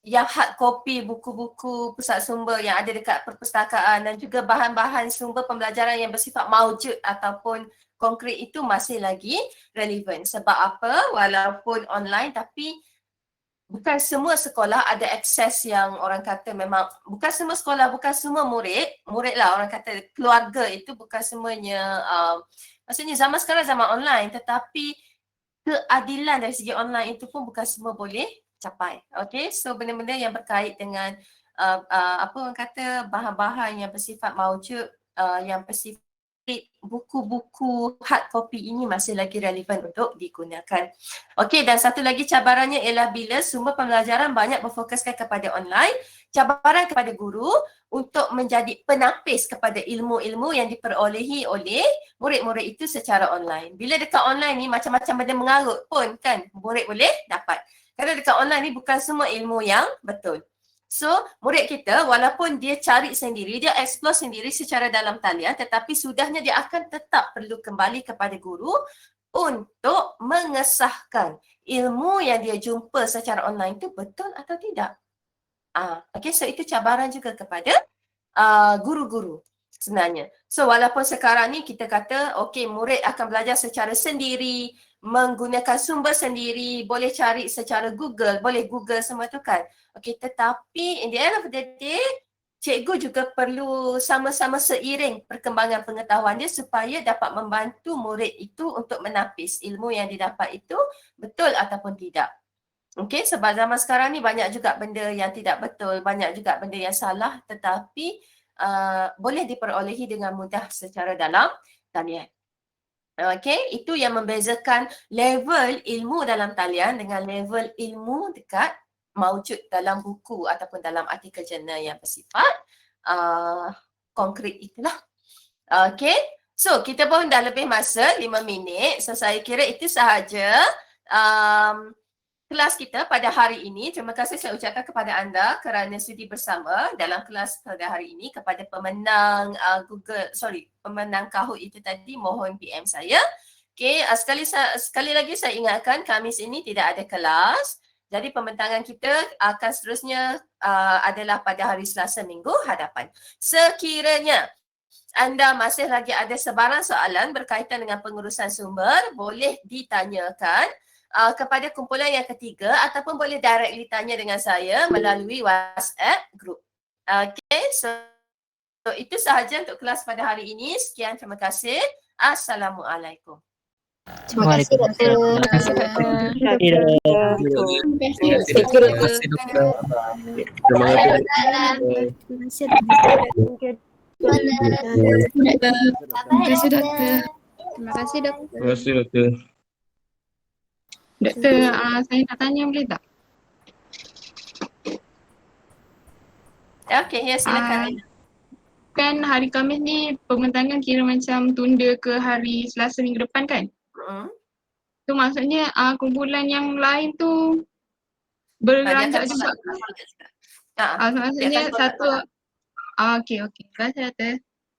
yang hard copy buku-buku pusat sumber yang ada dekat perpustakaan dan juga bahan-bahan sumber pembelajaran yang bersifat maujud ataupun konkret itu masih lagi relevan. Sebab apa? Walaupun online tapi bukan semua sekolah ada akses yang orang kata memang, bukan semua sekolah, bukan semua murid lah orang kata keluarga itu bukan semuanya, maksudnya zaman sekarang zaman online, tetapi keadilan dari segi online itu pun bukan semua boleh capai. Okay, so benda-benda yang berkait dengan apa orang kata bahan-bahan yang bersifat maujud, yang bersifat buku-buku hard copy ini masih lagi relevan untuk digunakan. Okey, dan satu lagi cabarannya ialah bila sumber pembelajaran banyak berfokuskan kepada online, cabaran kepada guru untuk menjadi penapis kepada ilmu-ilmu yang diperolehi oleh murid-murid itu secara online. Bila dekat online ni macam-macam benda mengarut pun kan murid boleh dapat. Kerana dekat online ni bukan semua ilmu yang betul. So, murid kita walaupun dia cari sendiri, dia explore sendiri secara dalam talian, tetapi sudahnya dia akan tetap perlu kembali kepada guru untuk mengesahkan ilmu yang dia jumpa secara online itu betul atau tidak. Okay, so itu cabaran juga kepada guru-guru sebenarnya. So, walaupun sekarang ni kita kata, okay, murid akan belajar secara sendiri, menggunakan sumber sendiri, boleh cari secara Google, boleh Google semua tu kan. Okay, tetapi in the end of the day, cikgu juga perlu sama-sama seiring perkembangan pengetahuan dia supaya dapat membantu murid itu untuk menapis ilmu yang didapat itu betul ataupun tidak. Okay, sebab zaman sekarang ni banyak juga benda yang tidak betul, banyak juga benda yang salah, tetapi boleh diperolehi dengan mudah secara dalam talian. Okay, itu yang membezakan level ilmu dalam talian dengan level ilmu dekat maujud dalam buku ataupun dalam artikel jurnal yang bersifat konkret itulah. Okay, so kita pun dah lebih masa 5 minit. So saya kira itu sahaja kelas kita pada hari ini. Terima kasih saya ucapkan kepada anda kerana sudi bersama dalam kelas pada hari ini. Kepada pemenang pemenang Kahoot itu tadi, mohon PM saya. Okay, sekali lagi saya ingatkan Khamis ini tidak ada kelas. Jadi pembentangan kita akan seterusnya adalah pada hari Selasa minggu hadapan. Sekiranya anda masih lagi ada sebarang soalan berkaitan dengan pengurusan sumber, boleh ditanyakan kepada kumpulan yang ketiga ataupun boleh directly tanya dengan saya melalui WhatsApp group. Okay, so itu sahaja untuk kelas pada hari ini. Sekian, terima kasih. Assalamualaikum.
Terima kasih doktor.
Terima kasih doktor.
Terima kasih doktor.
Doktor, saya nak tanya boleh tak?
Okay, ya silakan.
Kan hari Khamis ni pembentangan kira macam tunda ke hari Selasa minggu depan kan? Tu maksudnya kumpulan yang lain tu beranjak juga. Maksudnya satu. Okey. Terima kasih doktor.